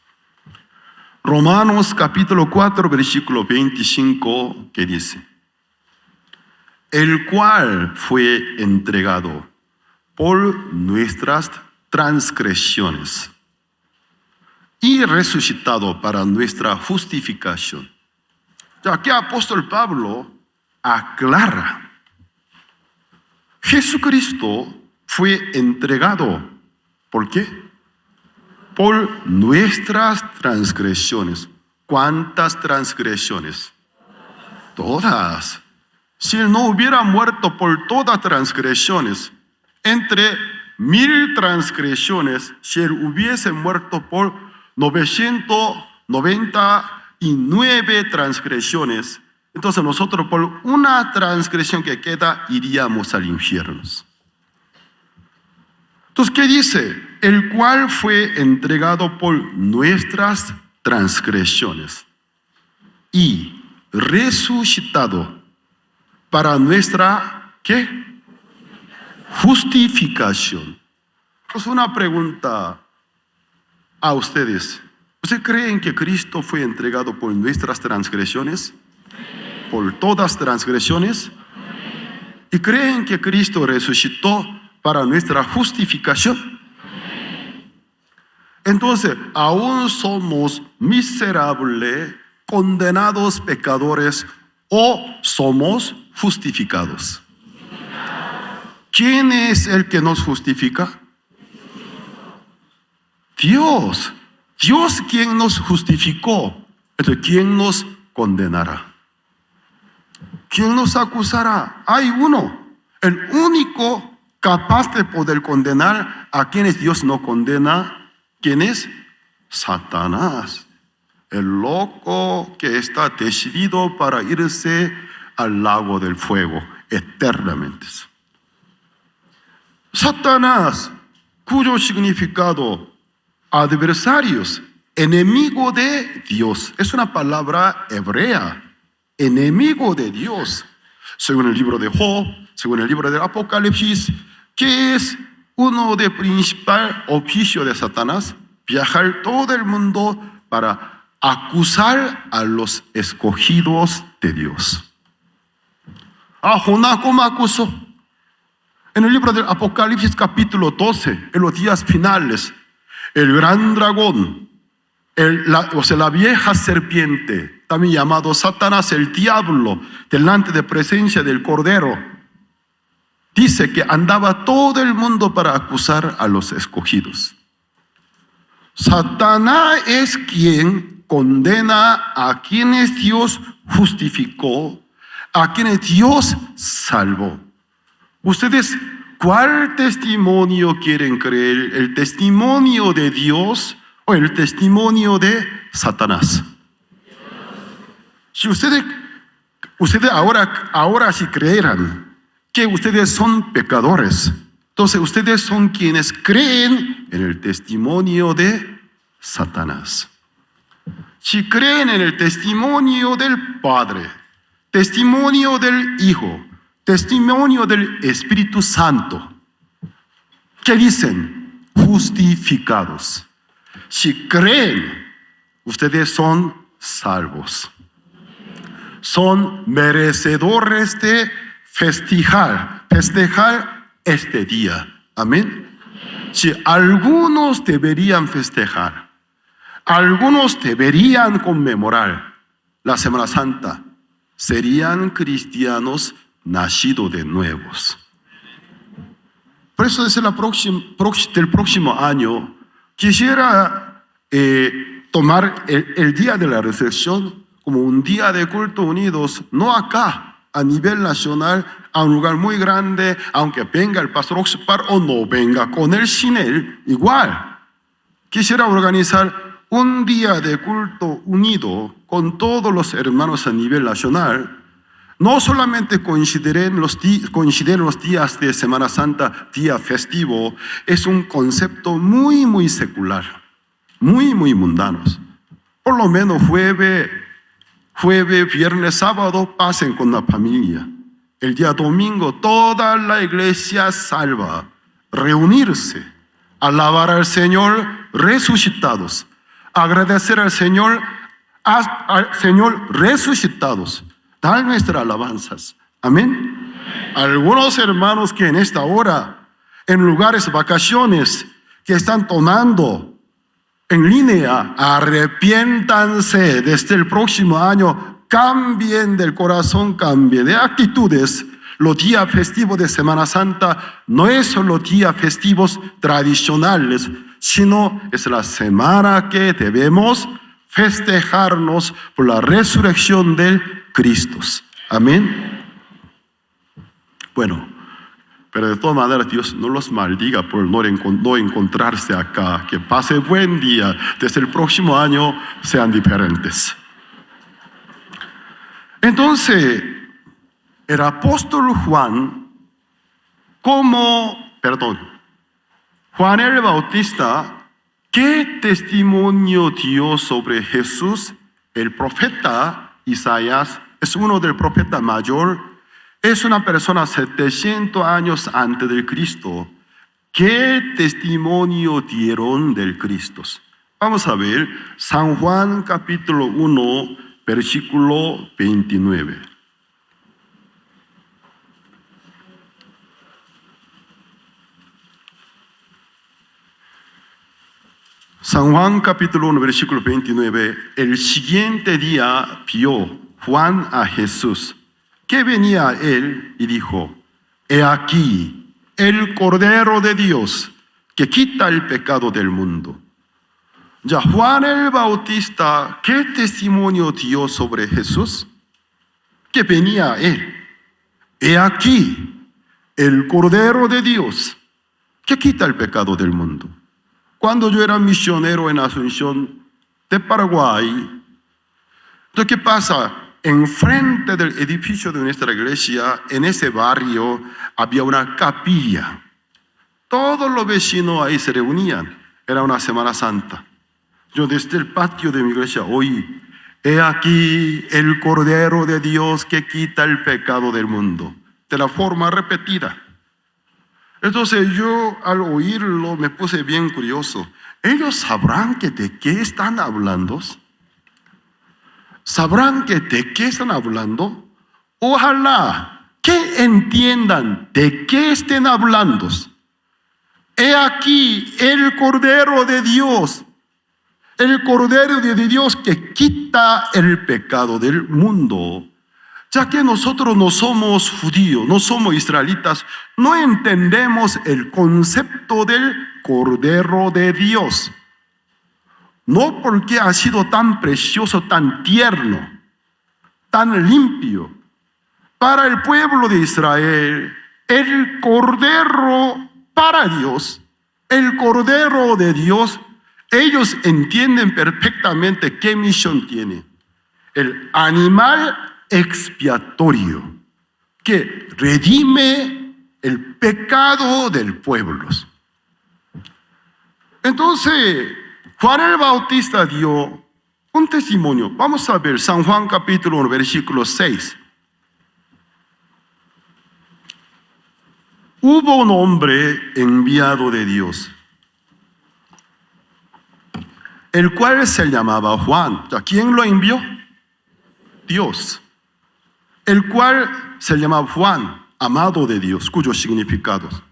Romanos capítulo 4, versículo 25, que dice: el cual fue entregado por nuestras transgresiones y resucitado para nuestra justificación. Ya aquí apóstol Pablo aclara: Jesucristo fue entregado. ¿Por qué? Por nuestras transgresiones. ¿Cuántas transgresiones? Todas. Si él no hubiera muerto por todas transgresiones, entre 1000 transgresiones, si él hubiese muerto por 999 transgresiones, entonces nosotros por una transgresión que queda iríamos al infierno. Entonces, ¿qué dice? El cual fue entregado por nuestras transgresiones y resucitado para nuestra, ¿qué? Justificación. Pues una pregunta a ustedes. ¿Ustedes creen que Cristo fue entregado por nuestras transgresiones? ¿Por todas transgresiones? ¿Y creen que Cristo resucitó para nuestra justificación? Entonces, aún somos miserables, condenados pecadores, o somos justificados. ¿Quién es el que nos justifica? Dios. Dios quien nos justificó, entonces ¿quién nos condenará? ¿Quién nos acusará? Hay uno, el único capaz de poder condenar a quienes Dios no condena. ¿Quién es? Satanás, el loco que está decidido para irse al lago del fuego eternamente. Satanás, cuyo significado adversarios, enemigo de Dios, es una palabra hebrea, enemigo de Dios, según el libro de Job, según el libro del Apocalipsis, que es uno de principal oficio de Satanás, viajar todo el mundo para acusar a los escogidos de Dios. A Jonás, ¿cómo acusó? En el libro del Apocalipsis capítulo 12, en los días finales, el gran dragón, la vieja serpiente, también llamado Satanás, el diablo, delante de presencia del Cordero, dice que andaba todo el mundo para acusar a los escogidos. Satanás es quien condena a quienes Dios justificó, a quienes Dios salvó. Ustedes, ¿cuál testimonio quieren creer? ¿El testimonio de Dios o el testimonio de Satanás? Si ustedes ahora si creyeran que ustedes son pecadores, entonces ustedes son quienes creen en el testimonio de Satanás. Si creen en el testimonio del Padre, testimonio del Hijo, testimonio del Espíritu Santo, ¿qué dicen? Justificados. Si creen, ustedes son salvos. Son merecedores de festejar este día. Amén. Si algunos deberían festejar, algunos deberían conmemorar la Semana Santa, serían cristianos nacidos de nuevos. Por eso desde el próximo año quisiera tomar el día de la resurrección como un día de culto unidos, no acá, a nivel nacional, a un lugar muy grande, aunque venga el pastor Oxpar o no venga, con él, sin él, igual. Quisiera organizar un día de culto unido con todos los hermanos a nivel nacional. No solamente coinciden los días de Semana Santa, día festivo, es un concepto muy, muy secular, muy, muy mundano. Por lo menos jueves, viernes, sábado, pasen con la familia. El día domingo, toda la iglesia salva, reunirse, alabar al Señor resucitados, agradecer al Señor resucitados, dar nuestras alabanzas. Amén. Algunos hermanos que en esta hora, en lugares de vacaciones, que están tomando en línea, arrepiéntanse desde el próximo año, cambien del corazón, cambien de actitudes. Los días festivos de Semana Santa no es solo días festivos tradicionales, sino es la semana que debemos festejarnos por la resurrección del Cristo. Amén. Bueno, pero de todas maneras Dios no los maldiga por no encontrarse acá. Que pase buen día. Desde el próximo año sean diferentes. Entonces, el apóstol Juan, Juan el Bautista, ¿qué testimonio dio sobre Jesús? El profeta Isaías es uno del profeta mayor. Es una persona 700 años antes del Cristo. ¿Qué testimonio dieron del Cristo? Vamos a ver San Juan capítulo 1, versículo 29. San Juan capítulo 1, versículo 29. El siguiente día vio Juan a Jesús, que venía a él y dijo: he aquí el Cordero de Dios que quita el pecado del mundo. Ya Juan el Bautista, ¿qué testimonio dio sobre Jesús? Que venía él. He aquí el Cordero de Dios que quita el pecado del mundo. Cuando yo era misionero en Asunción de Paraguay, entonces, ¿qué pasa? Enfrente del edificio de nuestra iglesia, en ese barrio, había una capilla. Todos los vecinos ahí se reunían. Era una Semana Santa. Yo desde el patio de mi iglesia oí: he aquí el Cordero de Dios que quita el pecado del mundo. De la forma repetida. Entonces yo al oírlo me puse bien curioso. ¿Ellos sabrán que de qué están hablando? ¿Sabrán que de qué están hablando? Ojalá que entiendan de qué estén hablando. He aquí el Cordero de Dios. El Cordero de Dios que quita el pecado del mundo. Ya que nosotros no somos judíos, no somos israelitas, no entendemos el concepto del Cordero de Dios. No porque ha sido tan precioso, tan tierno, tan limpio. Para el pueblo de Israel, el Cordero para Dios, el Cordero de Dios, ellos entienden perfectamente qué misión tiene. El animal expiatorio que redime el pecado del pueblo. Entonces, Juan el Bautista dio un testimonio. Vamos a ver San Juan capítulo 1, versículo 6. Hubo un hombre enviado de Dios, el cual se llamaba Juan. ¿Quién lo envió? Dios. El cual se llamaba Juan, amado de Dios, cuyos significados.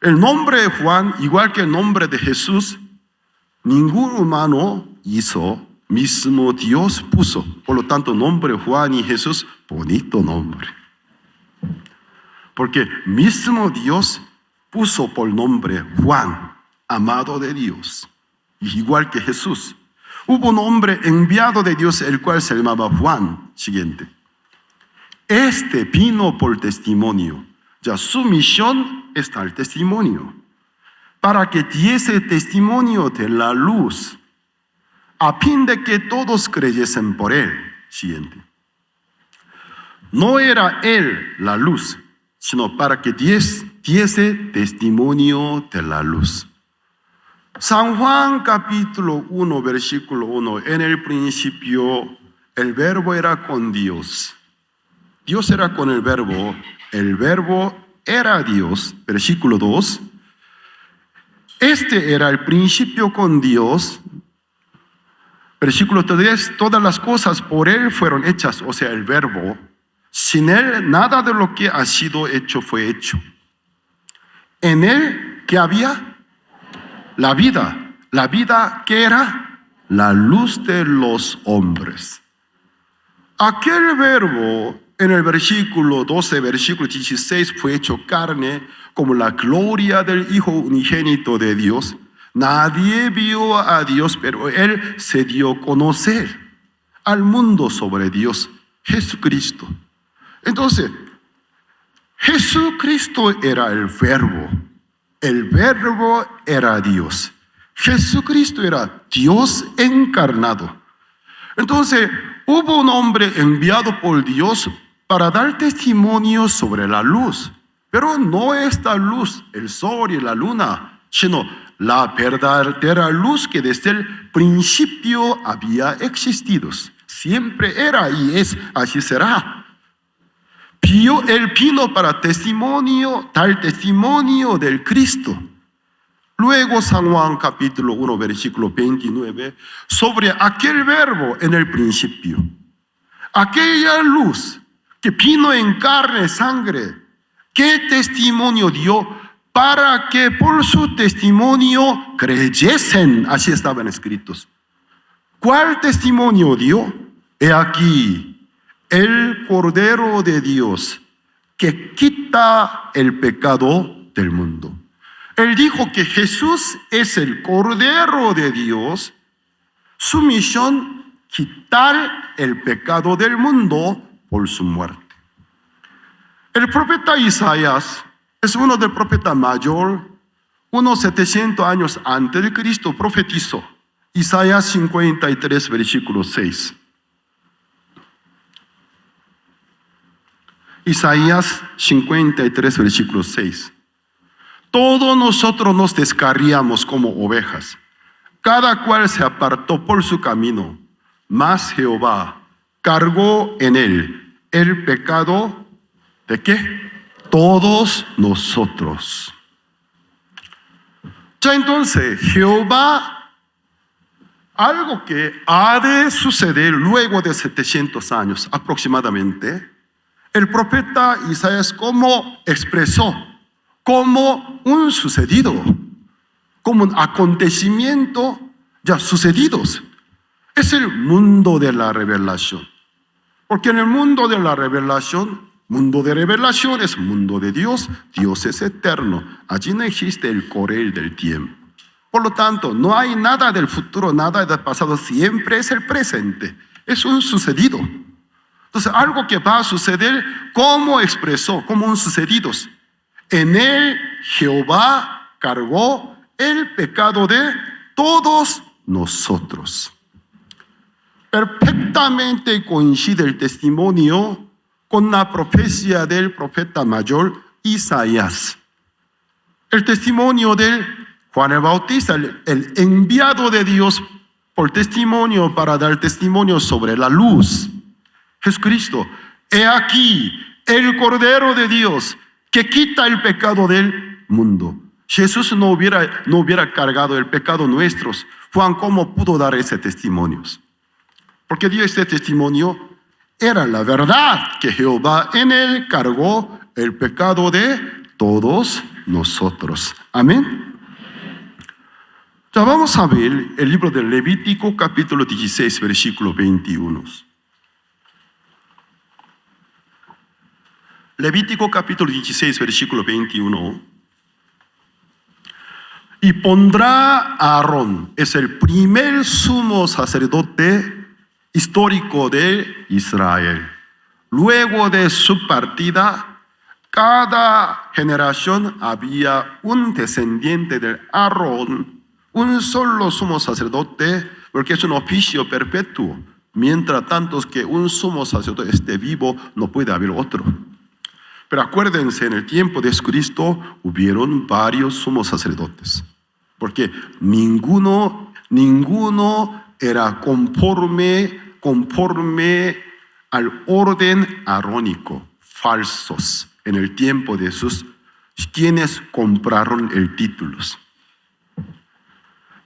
El nombre de Juan, igual que el nombre de Jesús, ningún humano hizo, mismo Dios puso. Por lo tanto, nombre Juan y Jesús, bonito nombre. Porque mismo Dios puso por nombre Juan, amado de Dios, igual que Jesús. Hubo un hombre enviado de Dios, el cual se llamaba Juan. Siguiente. Este vino por testimonio. Su misión está el testimonio. Para que diese testimonio de la luz, a fin de que todos creyesen por él. Siguiente. No era él la luz, sino para que diese testimonio de la luz. San Juan capítulo 1, versículo 1. En el principio el verbo era con Dios. Dios era con el verbo era Dios. Versículo 2. Este era el principio con Dios. Versículo 3. Todas las cosas por él fueron hechas, o sea, el verbo. Sin él nada de lo que ha sido hecho fue hecho. En él, ¿qué había? La vida. La vida, ¿qué era? La luz de los hombres. Aquel verbo en el versículo 12, versículo 16 fue hecho carne como la gloria del Hijo unigénito de Dios. Nadie vio a Dios, pero él se dio a conocer al mundo sobre Dios, Jesucristo. Entonces, Jesucristo era el verbo era Dios. Jesucristo era Dios encarnado. Entonces, hubo un hombre enviado por Dios para dar testimonio sobre la luz. Pero no esta luz, el sol y la luna, sino la verdadera luz que desde el principio había existido. Siempre era y es, así será. Él vino para dar testimonio del Cristo. Luego San Juan capítulo 1 versículo 29, sobre aquel verbo en el principio, aquella luz que vino en carne y sangre, ¿qué testimonio dio? Para que por su testimonio creyesen, así estaban escritos. ¿Cuál testimonio dio? He aquí el Cordero de Dios que quita el pecado del mundo. Él dijo que Jesús es el Cordero de Dios. Su misión, quitar el pecado del mundo por su muerte. El profeta Isaías es uno del profeta mayor, unos 700 años antes de Cristo, profetizó. Isaías 53, versículo 6. Isaías 53, versículo 6. Todos nosotros nos descarriamos como ovejas, cada cual se apartó por su camino, mas Jehová cargó en él el pecado ¿de qué? Todos nosotros. Ya entonces, Jehová, algo que ha de suceder luego de 700 años aproximadamente, el profeta Isaías como expresó, como un sucedido, como un acontecimiento ya sucedidos. Es el mundo de la revelación. Porque en el mundo de la revelación, mundo de revelación es mundo de Dios. Dios es eterno. Allí no existe el correr del tiempo. Por lo tanto, no hay nada del futuro, nada del pasado. Siempre es el presente. Es un sucedido. Entonces, algo que va a suceder, como expresó, como un sucedidos. En él Jehová cargó el pecado de todos nosotros. Perfectamente coincide el testimonio con la profecía del profeta mayor Isaías. El testimonio de Juan el Bautista, el enviado de Dios por testimonio para dar testimonio sobre la luz. Jesucristo, he aquí el Cordero de Dios que quita el pecado del mundo. Jesús no hubiera cargado el pecado nuestros. Juan, ¿cómo pudo dar ese testimonio? Porque dio este testimonio, era la verdad que Jehová en él cargó el pecado de todos nosotros. Amén. Ya vamos a ver el libro de Levítico capítulo 16 versículo 21. Levítico capítulo 16 versículo 21. Y pondrá a Aarón, es el primer sumo sacerdote histórico de Israel. Luego de su partida, cada generación había un descendiente de Aarón, un solo sumo sacerdote, porque es un oficio perpetuo. Mientras tanto que un sumo sacerdote esté vivo, no puede haber otro. Pero acuérdense, en el tiempo de Cristo hubieron varios sumos sacerdotes, porque ninguno era conforme al orden arónico, falsos en el tiempo de sus quienes compraron el título.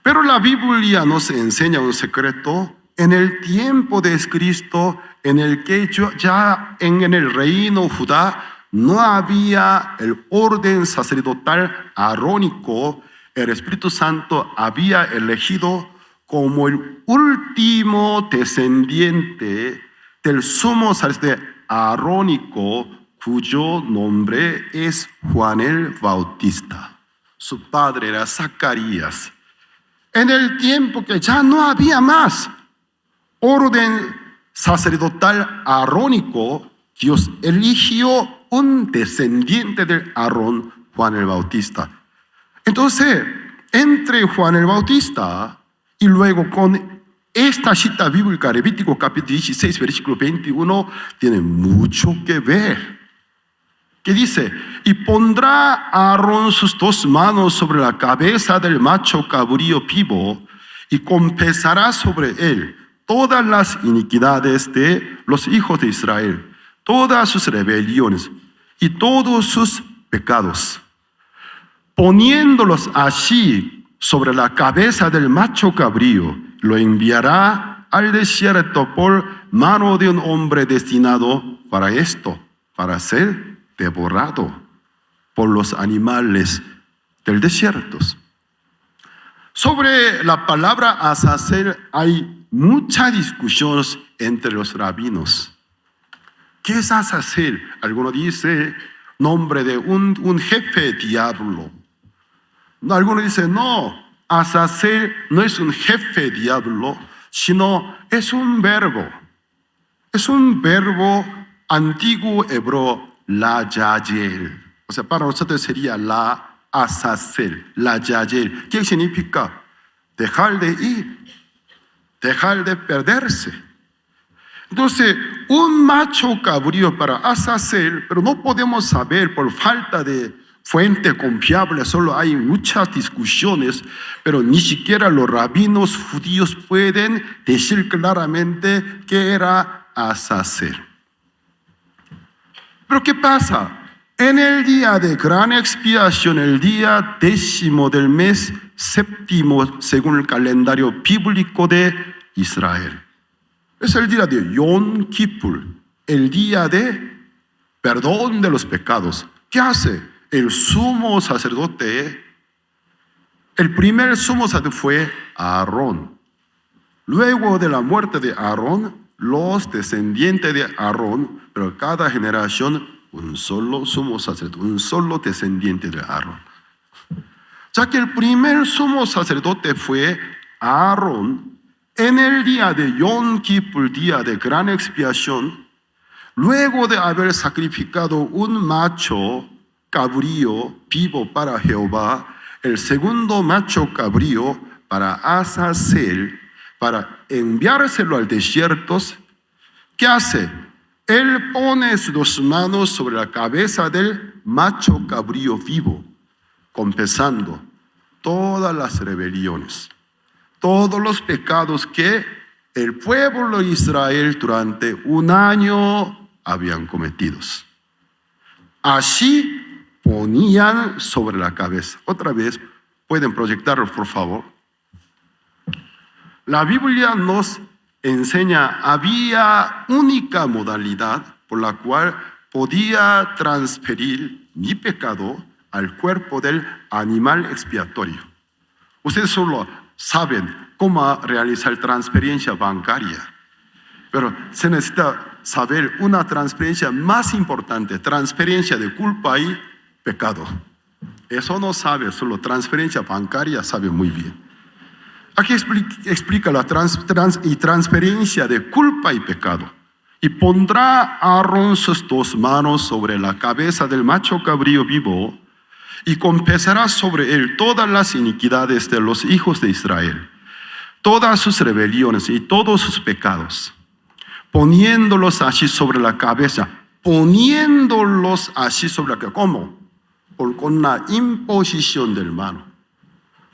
Pero la Biblia nos enseña un secreto. En el tiempo de Cristo, en el que ya en el reino Judá no había el orden sacerdotal arónico. El Espíritu Santo había elegido como el último descendiente del sumo sacerdote arónico, cuyo nombre es Juan el Bautista. Su padre era Zacarías. En el tiempo que ya no había más orden sacerdotal arónico, Dios eligió un descendiente de Aarón, Juan el Bautista. Entonces, entre Juan el Bautista y luego con esta cita bíblica, Levítico capítulo 16, versículo 21, tiene mucho que ver. Que dice, y pondrá Aarón sus dos manos sobre la cabeza del macho cabrío vivo y confesará sobre él todas las iniquidades de los hijos de Israel, todas sus rebeliones y todos sus pecados, poniéndolos así sobre la cabeza del macho cabrío, lo enviará al desierto por mano de un hombre destinado para esto, para ser devorado por los animales del desierto. Sobre la palabra Azazel hay mucha discusión entre los rabinos. ¿Qué es Azazel? Alguno dice nombre de un jefe diablo. No, algunos dicen, no, Azazel no es un jefe diablo, sino es un verbo. Es un verbo antiguo hebreo, la yayel. O sea, para nosotros sería la Azazel, la yayel. ¿Qué significa? Dejar de ir, dejar de perderse. Entonces, un macho cabrío para Azazel, pero no podemos saber por falta de fuente confiable, solo hay muchas discusiones, pero ni siquiera los rabinos judíos pueden decir claramente que era Azazel. Pero ¿qué pasa? En el día de gran expiación, el día 10º del mes séptimo, según el calendario bíblico de Israel, es el día de Yom Kippur, el día de perdón de los pecados. ¿Qué hace? El sumo sacerdote, el primer sumo sacerdote fue Aarón. Luego de la muerte de Aarón, los descendientes de Aarón, pero cada generación un solo sumo sacerdote, un solo descendiente de Aarón. Ya que el primer sumo sacerdote fue Aarón, en el día de Yom Kippur, día de gran expiación, luego de haber sacrificado un macho cabrío vivo para Jehová, el segundo macho cabrío para Azazel, para enviárselo al desierto, ¿qué hace? Él pone sus 2 manos sobre la cabeza del macho cabrío vivo, confesando todas las rebeliones, todos los pecados que el pueblo de Israel durante un año habían cometido. Así ponían sobre la cabeza. Otra vez, pueden proyectarlo, por favor. La Biblia nos enseña, había única modalidad por la cual podía transferir mi pecado al cuerpo del animal expiatorio. Ustedes solo saben cómo realizar transferencia bancaria, pero se necesita saber una transferencia más importante, transferencia de culpa y pecado. Eso no sabe, solo transferencia bancaria sabe muy bien. Aquí explica la transferencia de culpa y pecado. Y pondrá Aarón sus 2 manos sobre la cabeza del macho cabrío vivo y confesará sobre él todas las iniquidades de los hijos de Israel, todas sus rebeliones y todos sus pecados, poniéndolos así sobre la cabeza, poniéndolos así sobre la cabeza. ¿Cómo? Con la imposición del mano.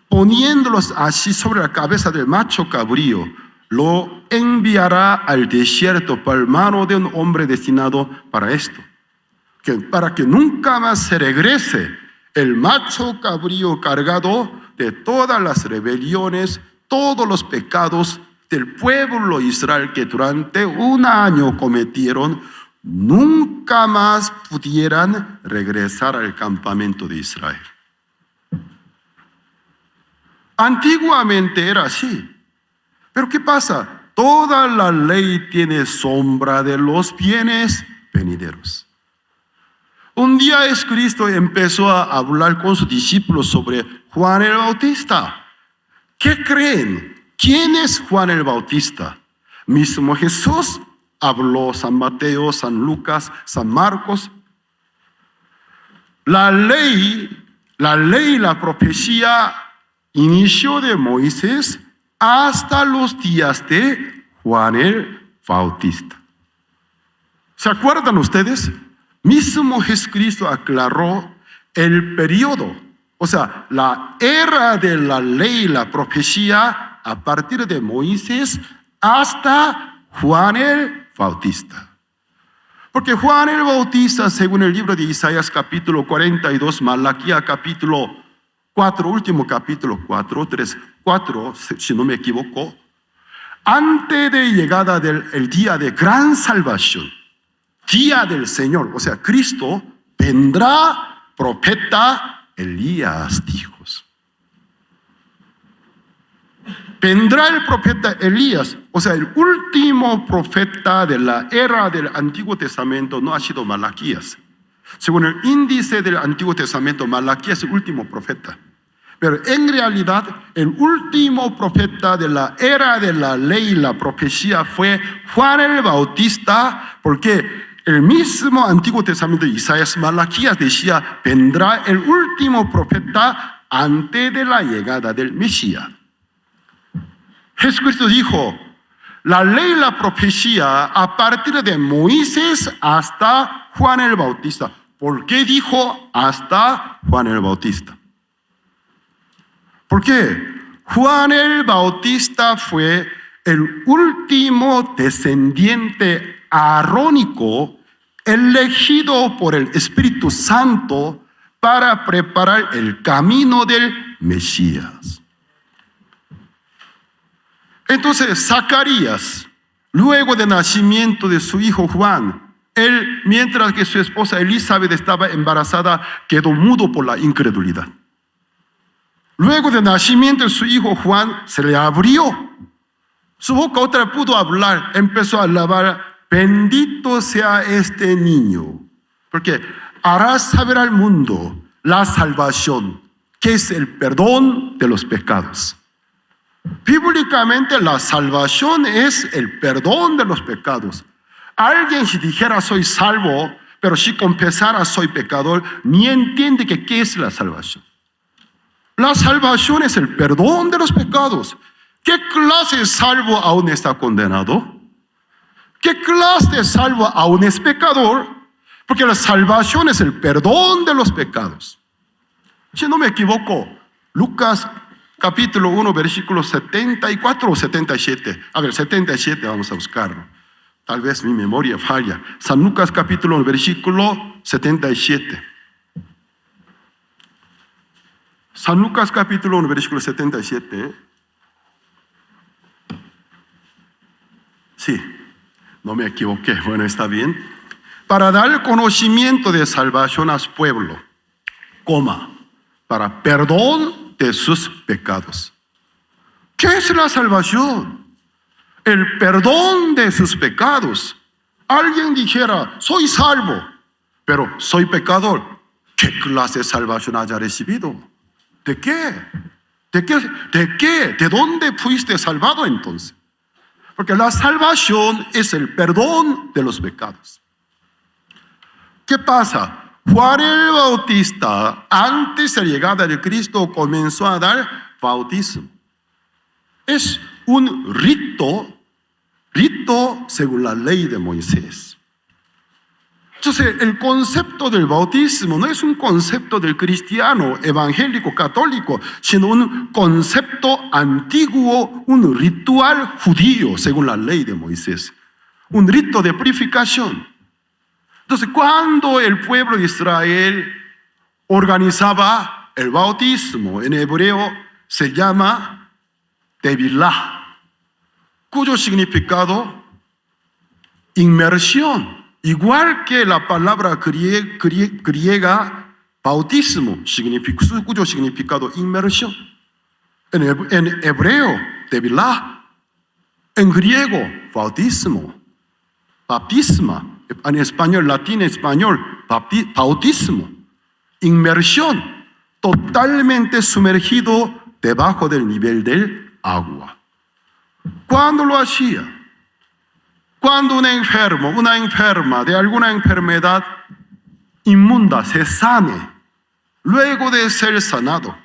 Poniéndolos así sobre la cabeza del macho cabrío, lo enviará al desierto por mano de un hombre destinado para esto, para que nunca más se regrese el macho cabrío cargado de todas las rebeliones, todos los pecados del pueblo de Israel que durante un año cometieron, nunca más pudieran regresar al campamento de Israel. Antiguamente era así. Pero ¿qué pasa? Toda la ley tiene sombra de los bienes venideros. Un día Cristo empezó a hablar con sus discípulos sobre Juan el Bautista. ¿Qué creen? ¿Quién es Juan el Bautista? Mismo Jesús habló, San Mateo, San Lucas, San Marcos. La ley, la profecía inició de Moisés hasta los días de Juan el Bautista. ¿Se acuerdan ustedes? Mismo Jesucristo aclaró el periodo, o sea, la era de la ley, la profecía a partir de Moisés hasta Juan el Bautista. Porque Juan el Bautista, según el libro de Isaías capítulo 42, Malaquías capítulo 4, último capítulo 4, 4, si no me equivoco, antes de llegada del día de gran salvación, día del Señor, o sea, Cristo, vendrá profeta Elías, hijos. Vendrá el profeta Elías, o sea, el último profeta de la era del Antiguo Testamento no ha sido Malaquías. Según el índice del Antiguo Testamento, Malaquías es el último profeta. Pero en realidad, el último profeta de la era de la ley y la profecía fue Juan el Bautista, porque el mismo Antiguo Testamento de Isaías, Malaquías decía, vendrá el último profeta antes de la llegada del Mesías. Jesucristo dijo, la ley y la profecía a partir de Moisés hasta Juan el Bautista. ¿Por qué dijo hasta Juan el Bautista? Porque Juan el Bautista fue el último descendiente arónico elegido por el Espíritu Santo para preparar el camino del Mesías. Entonces, Zacarías, luego del nacimiento de su hijo Juan, él, mientras que su esposa Elizabeth estaba embarazada, quedó mudo por la incredulidad. Luego del nacimiento de su hijo Juan, se le abrió. Su boca otra vez pudo hablar, empezó a alabar, bendito sea este niño, porque hará saber al mundo la salvación, que es el perdón de los pecados. Bíblicamente la salvación es el perdón de los pecados. Alguien si dijera soy salvo, pero si confesara soy pecador, ni entiende que qué es la salvación. La salvación es el perdón de los pecados. ¿Qué clase de salvo aún está condenado? ¿Qué clase de salvo aún es pecador? Porque la salvación es el perdón de los pecados. Si no me equivoco, Lucas capítulo 1, versículos 74 o 77. A ver, 77 vamos a buscarlo. Tal vez mi memoria falla. San Lucas capítulo 1, versículo 77. San Lucas capítulo 1, versículo 77. Sí, no me equivoqué. Bueno, está bien. Para dar conocimiento de salvación a su pueblo, para perdón de sus pecados. ¿Qué es la salvación? El perdón de sus pecados. Alguien dijera, soy salvo, pero soy pecador. ¿Qué clase de salvación haya recibido? ¿De qué? ¿De qué? ¿De qué? ¿De dónde fuiste salvado entonces? Porque la salvación es el perdón de los pecados. ¿Qué pasa? Juan el Bautista, antes de la llegada de Cristo, comenzó a dar bautismo. Es un rito según la ley de Moisés. Entonces, el concepto del bautismo no es un concepto del cristiano, evangélico, católico, sino un concepto antiguo, un ritual judío, según la ley de Moisés. Un rito de purificación. Entonces, cuando el pueblo de Israel organizaba el bautismo, en hebreo se llama tevilá, cuyo significado inmersión. Igual que la palabra griega bautismo, cuyo significado inmersión. En hebreo, tevilá. En griego, bautismo. Baptisma. En español, latín, español, bautismo. Inmersión. Totalmente sumergido debajo del nivel del agua. ¿Cuándo lo hacía? Cuando un enfermo, una enferma de alguna enfermedad inmunda se sane, luego de ser sanado,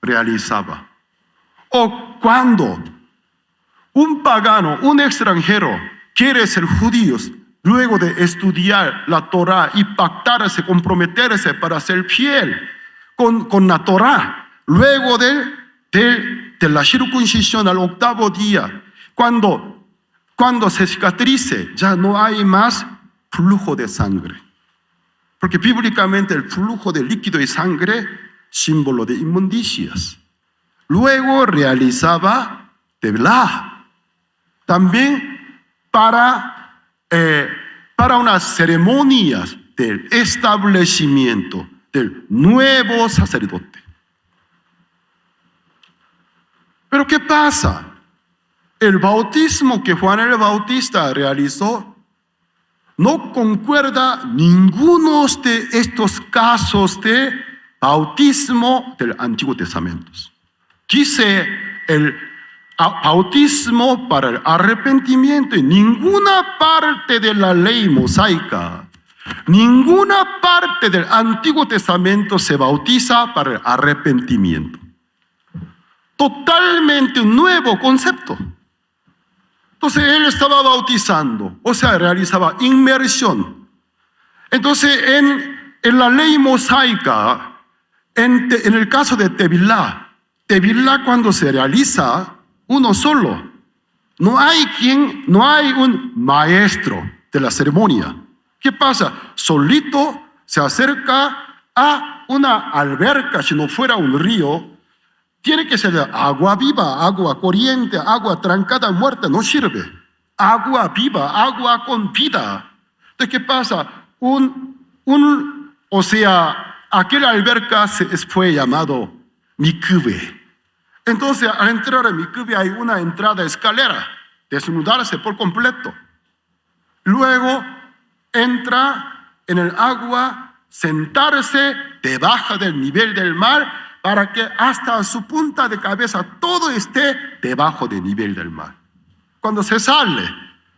realizaba. O cuando un pagano, un extranjero, quiere ser judío, luego de estudiar la Torah y pactarse, comprometerse para ser fiel con la Torah, luego de la circuncisión al 8º día, cuando se cicatrice, ya no hay más flujo de sangre. Porque bíblicamente el flujo de líquido y sangre, símbolo de inmundicias. Luego realizaba tevilá. También para unas ceremonias del establecimiento del nuevo sacerdote. Pero ¿qué pasa? El bautismo que Juan el Bautista realizó no concuerda ninguno de estos casos de bautismo del Antiguo Testamento. Dice el bautismo para el arrepentimiento. En ninguna parte de la ley mosaica, ninguna parte del Antiguo Testamento se bautiza para el arrepentimiento. Totalmente un nuevo concepto. Entonces él estaba bautizando, o sea, realizaba inmersión. Entonces en la ley mosaica, en el caso de Tevilá cuando se realiza uno solo, no hay un maestro de la ceremonia. ¿Qué pasa? Solito se acerca a una alberca, si no fuera un río. Tiene que ser agua viva, agua corriente, agua trancada, muerta, no sirve. Agua viva, agua con vida. Entonces, ¿qué pasa? Aquella alberca fue llamado mikve. Entonces, al entrar a mikve hay una entrada escalera, desnudarse por completo. Luego, entra en el agua, sentarse debajo del nivel del mar, para que hasta su punta de cabeza todo esté debajo del nivel del mar. Cuando se sale,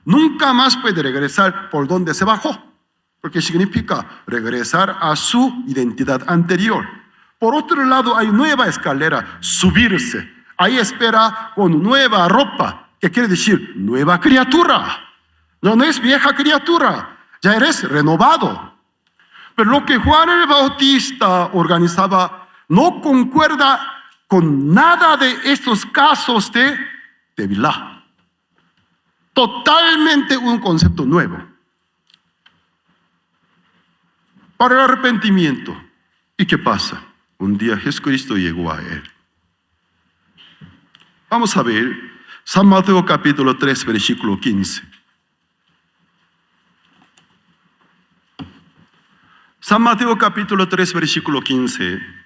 nunca más puede regresar por donde se bajó, porque significa regresar a su identidad anterior. Por otro lado, hay nueva escalera, subirse. Ahí espera con nueva ropa, que quiere decir nueva criatura. No es vieja criatura, ya eres renovado. Pero lo que Juan el Bautista organizaba no concuerda con nada de estos casos de Tevilá. Totalmente un concepto nuevo. Para el arrepentimiento. ¿Y qué pasa? Un día Jesucristo llegó a él. Vamos a ver San Mateo capítulo 3, versículo 15. San Mateo capítulo 3, versículo 15.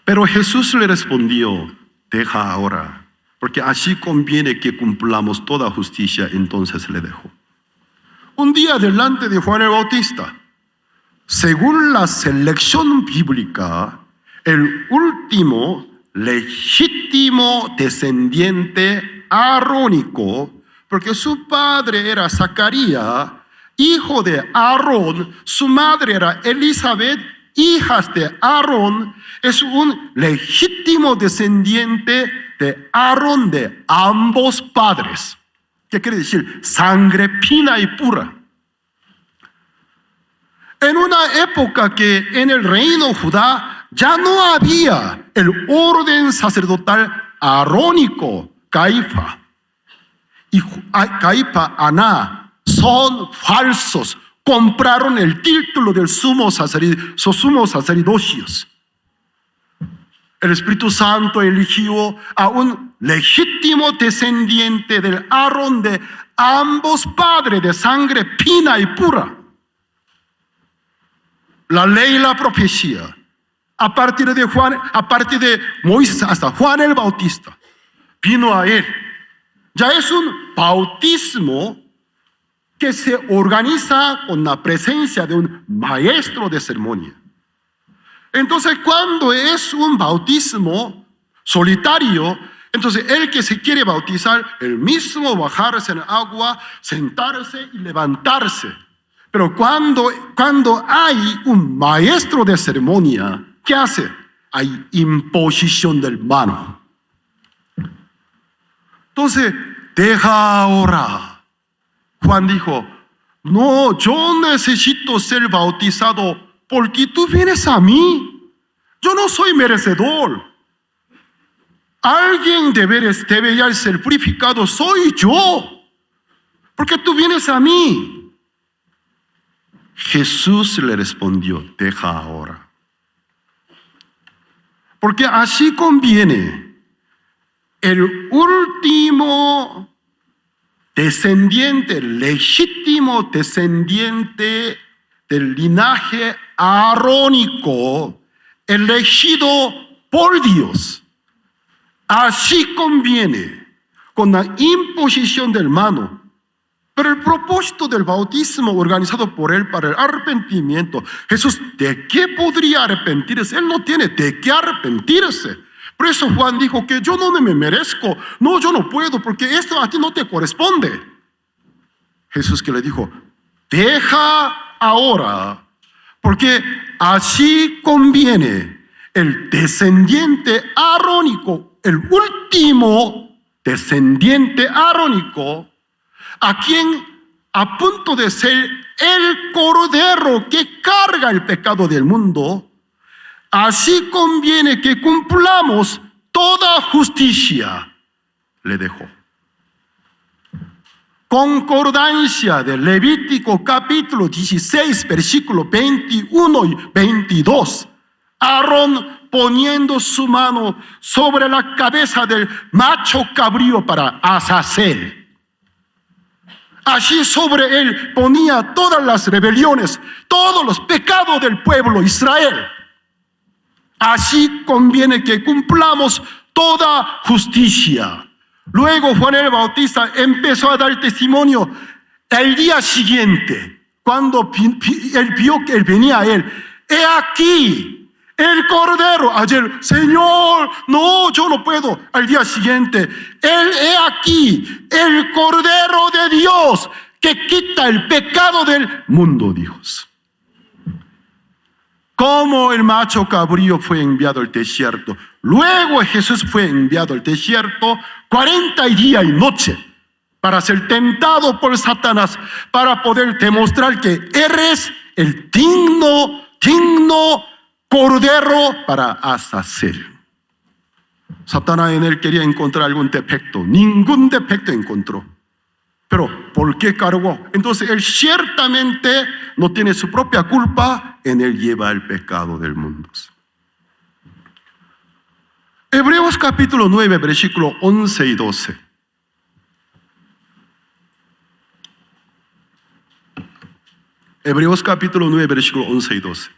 Pero Jesús le respondió: deja ahora, porque así conviene que cumplamos toda justicia. Entonces le dejó. Un día delante de Juan el Bautista, según la selección bíblica, el último legítimo descendiente arónico, porque su padre era Zacarías, hijo de Aarón, su madre era Elizabeth, hijas de Aarón, es un legítimo descendiente de Aarón de ambos padres. ¿Qué quiere decir? Sangre fina y pura. En una época que en el reino Judá ya no había el orden sacerdotal arónico, Caifás y Caifás, Aná, son falsos. Compraron el título del sumo sacerdocio. El Espíritu Santo eligió a un legítimo descendiente del Aarón de ambos padres, de sangre fina y pura. La ley y la profecía, a partir de Moisés hasta Juan el Bautista, vino a él. Ya es un bautismo que se organiza con la presencia de un maestro de ceremonia. Entonces, cuando es un bautismo solitario, entonces el que se quiere bautizar, el mismo bajarse en el agua, sentarse y levantarse. Pero cuando hay un maestro de ceremonia, ¿qué hace? Hay imposición del mano. Entonces, deja ahora. Juan dijo: no, yo necesito ser bautizado porque tú vienes a mí. Yo no soy merecedor. Alguien debe ser purificado, soy yo, porque tú vienes a mí. Jesús le respondió: deja ahora, porque así conviene. El último descendiente, legítimo descendiente del linaje arónico, elegido por Dios. Así conviene, con la imposición del mano, Pero el propósito del bautismo organizado por Él para el arrepentimiento, Jesús, ¿de qué podría arrepentirse? Él no tiene de qué arrepentirse. Por eso Juan dijo que yo no me merezco. No, yo no puedo porque esto a ti no te corresponde. Jesús que le dijo, deja ahora, porque así conviene el descendiente arónico, el último descendiente arónico, a quien a punto de ser el cordero que carga el pecado del mundo, así conviene que cumplamos toda justicia, le dejó. Concordancia de Levítico capítulo 16, versículo 21 y 22. Aarón poniendo su mano sobre la cabeza del macho cabrío para Azazel. Allí sobre él ponía todas las rebeliones, todos los pecados del pueblo Israel. Así conviene que cumplamos toda justicia. Luego Juan el Bautista empezó a dar testimonio el día siguiente, cuando él vio que él venía a él. He aquí el cordero. Ayer, Señor, no, yo no puedo. Al día siguiente, he aquí el cordero de Dios que quita el pecado del mundo, Dios. Como el macho cabrío fue enviado al desierto, luego Jesús fue enviado al desierto 40 días y noche para ser tentado por Satanás, para poder demostrar que eres el digno cordero para Azazel. Satanás en él quería encontrar algún defecto, ningún defecto encontró. Pero ¿por qué cargó? Entonces él ciertamente no tiene su propia culpa, en él lleva el pecado del mundo. Hebreos capítulo 9, versículo 11 y 12. Hebreos capítulo 9, versículo 11 y 12.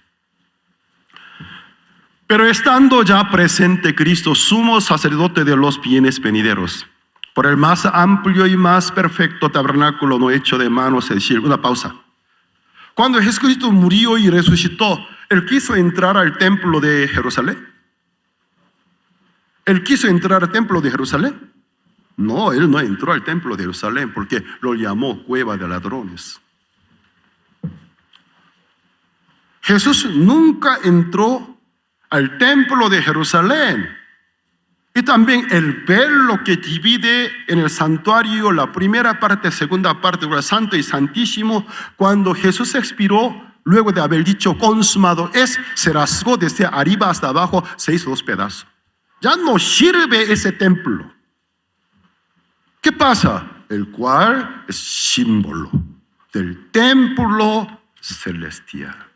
Pero estando ya presente Cristo, sumo sacerdote de los bienes venideros, por el más amplio y más perfecto tabernáculo no hecho de manos, es decir, una pausa. Cuando Jesucristo murió y resucitó, Él quiso entrar al templo de Jerusalén. ¿Él quiso entrar al templo de Jerusalén? No, Él no entró al templo de Jerusalén porque lo llamó cueva de ladrones. Jesús nunca entró al templo de Jerusalén. Y también el velo que divide en el santuario la primera parte, segunda parte, el santo y santísimo, cuando Jesús expiró, luego de haber dicho consumado es, se rasgó desde arriba hasta abajo, se hizo 2 pedazos. Ya no sirve ese templo. ¿Qué pasa? El cual es símbolo del templo celestial.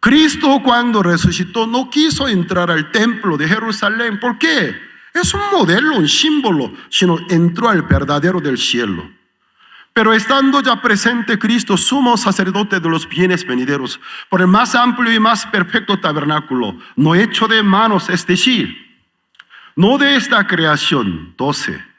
Cristo cuando resucitó no quiso entrar al templo de Jerusalén. ¿Por qué? Es un modelo, un símbolo, sino entró al verdadero del cielo. Pero estando ya presente Cristo, sumo sacerdote de los bienes venideros, por el más amplio y más perfecto tabernáculo, no hecho de manos, es decir, no de esta creación. 12.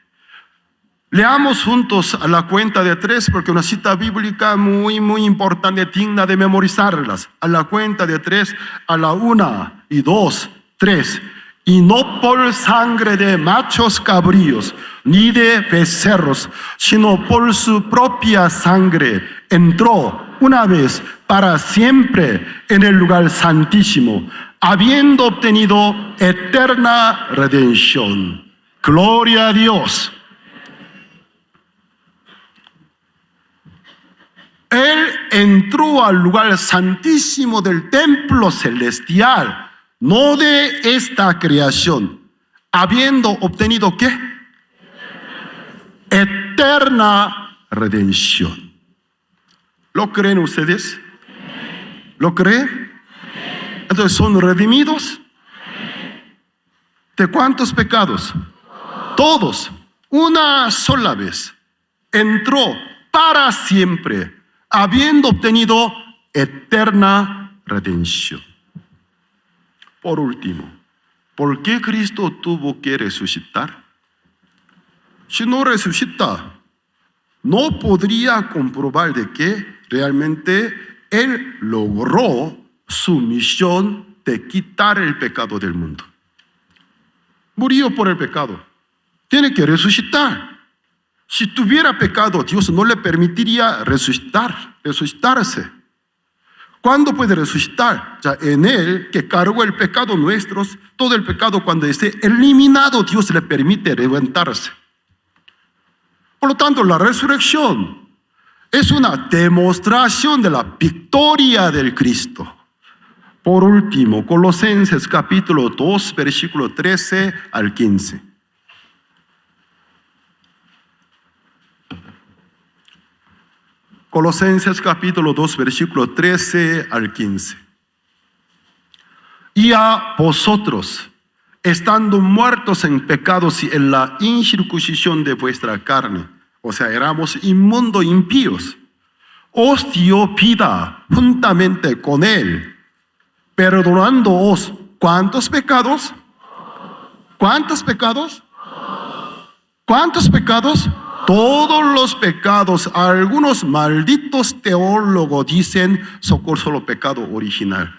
Leamos juntos a la cuenta de 3, porque una cita bíblica muy importante, digna de memorizarlas. A la cuenta de 3, a la 1 y 2, 3. Y no por sangre de machos cabríos, ni de becerros, sino por su propia sangre, entró una vez para siempre en el lugar santísimo, habiendo obtenido eterna redención. Gloria a Dios. Él entró al lugar santísimo del templo celestial, no de esta creación, habiendo obtenido ¿qué? Eterna redención. ¿Lo creen ustedes? ¿Lo creen? Entonces, ¿son redimidos? ¿De cuántos pecados? Todos. Una sola vez. Entró para siempre, habiendo obtenido eterna redención. Por último, ¿por qué Cristo tuvo que resucitar? Si no resucita, no podría comprobar de que realmente Él logró su misión de quitar el pecado del mundo. Murió por el pecado. Tiene que resucitar. Si tuviera pecado, Dios no le permitiría resucitarse. ¿Cuándo puede resucitar? Ya en Él, que cargó el pecado nuestro, todo el pecado cuando esté eliminado, Dios le permite levantarse. Por lo tanto, la resurrección es una demostración de la victoria del Cristo. Por último, Colosenses capítulo 2, versículo 13 al 15. Colosenses capítulo 2, versículo 13 al 15. Y a vosotros, estando muertos en pecados y en la incircuncisión de vuestra carne, o sea, éramos inmundos, impíos, os dio vida juntamente con Él, perdonándoos. ¿Cuántos pecados? ¿Cuántos pecados? ¿Cuántos pecados? Todos los pecados. Algunos malditos teólogos dicen solo pecado original.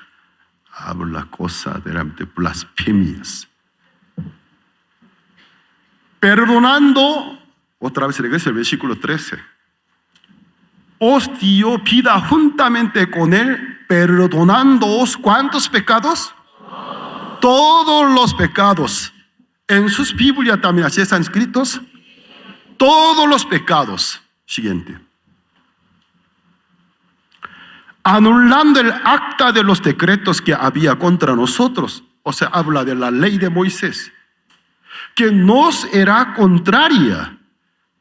Habla cosa de blasfemias. Perdonando, otra vez regresa el versículo 13. Os dio vida juntamente con Él, perdonándoos. ¿Cuántos pecados? Todos los pecados. En sus Biblias también así están escritos. Todos los pecados. Siguiente. Anulando el acta de los decretos que había contra nosotros. O sea, habla de la ley de Moisés, que nos era contraria,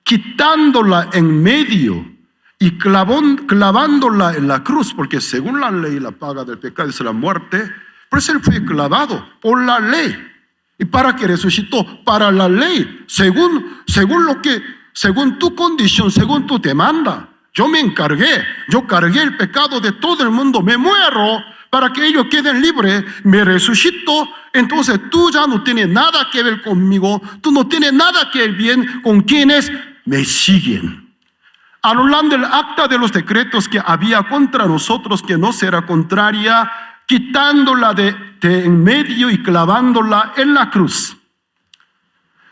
quitándola en medio y clavándola en la cruz, porque según la ley la paga del pecado es la muerte. Por eso Él fue clavado por la ley. ¿Y para qué resucitó? Para la ley, según tu condición, según tu demanda. Yo cargué el pecado de todo el mundo, me muero para que ellos queden libres, me resucito. Entonces tú ya no tienes nada que ver conmigo, tú no tienes nada que ver bien con quienes me siguen. Anulando el acta de los decretos que había contra nosotros, que nos era contraria, quitándola de en medio y clavándola en la cruz,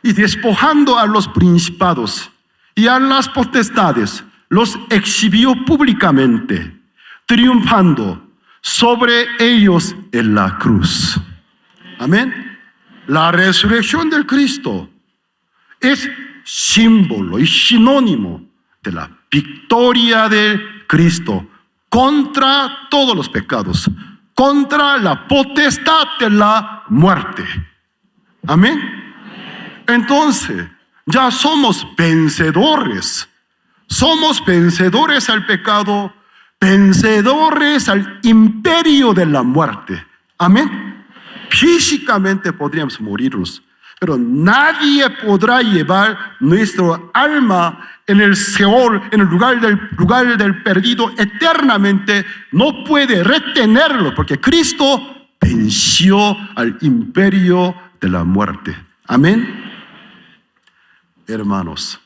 y despojando a los principados y a las potestades, los exhibió públicamente, triunfando sobre ellos en la cruz. Amén. La resurrección del Cristo es símbolo y sinónimo de la victoria de Cristo contra todos los pecados, contra la potestad de la muerte. Amén. Entonces, ya somos vencedores. Somos vencedores al pecado, vencedores al imperio de la muerte. Amén. Físicamente podríamos morirnos, pero nadie podrá llevar nuestro alma en el Seol, en el lugar del perdido eternamente. No puede retenerlo, porque Cristo venció al imperio de la muerte. Amén. Hermanos,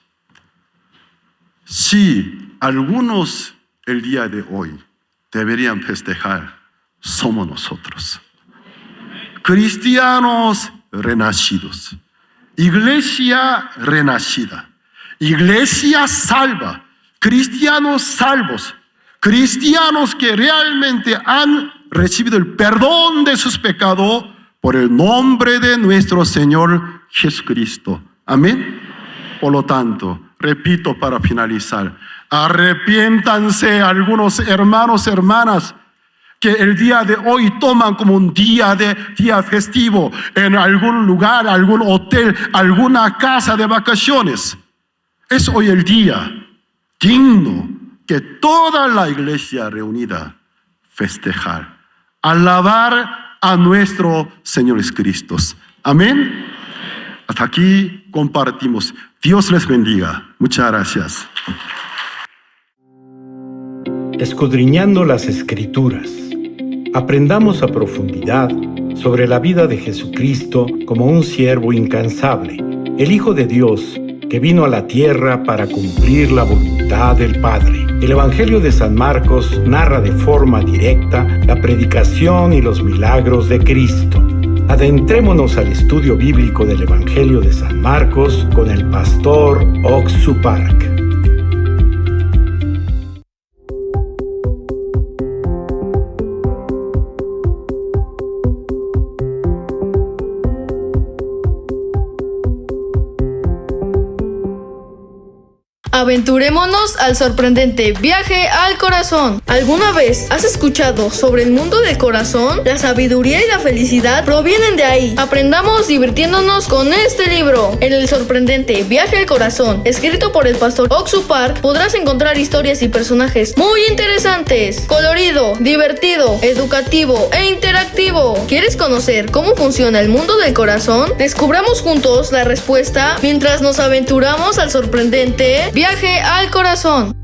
si algunos el día de hoy deberían festejar, somos nosotros. Cristianos renacidos, iglesia renacida, iglesia salva, cristianos salvos, cristianos que realmente han recibido el perdón de sus pecados por el nombre de nuestro Señor Jesucristo. Amén. Por lo tanto, repito para finalizar, arrepiéntanse algunos hermanos, hermanas, que el día de hoy toman como un día festivo en algún lugar, algún hotel, alguna casa de vacaciones. Es hoy el día digno que toda la iglesia reunida festejar, alabar a nuestro Señor Jesucristo. Amén. Hasta aquí compartimos. Dios les bendiga. Muchas gracias. Escudriñando las Escrituras, aprendamos a profundidad sobre la vida de Jesucristo como un siervo incansable, el Hijo de Dios, que vino a la tierra para cumplir la voluntad del Padre. El Evangelio de San Marcos narra de forma directa la predicación y los milagros de Cristo. Adentrémonos al estudio bíblico del Evangelio de San Marcos con el pastor Oxu Park. Aventurémonos al sorprendente viaje al corazón. ¿Alguna vez has escuchado sobre el mundo del corazón? La sabiduría y la felicidad provienen de ahí. Aprendamos divirtiéndonos con este libro. En el sorprendente viaje al corazón, escrito por el pastor Oxu Park, podrás encontrar historias y personajes muy interesantes, colorido, divertido, educativo e interactivo. ¿Quieres conocer cómo funciona el mundo del corazón? Descubramos juntos la respuesta mientras nos aventuramos al sorprendente viaje al corazón.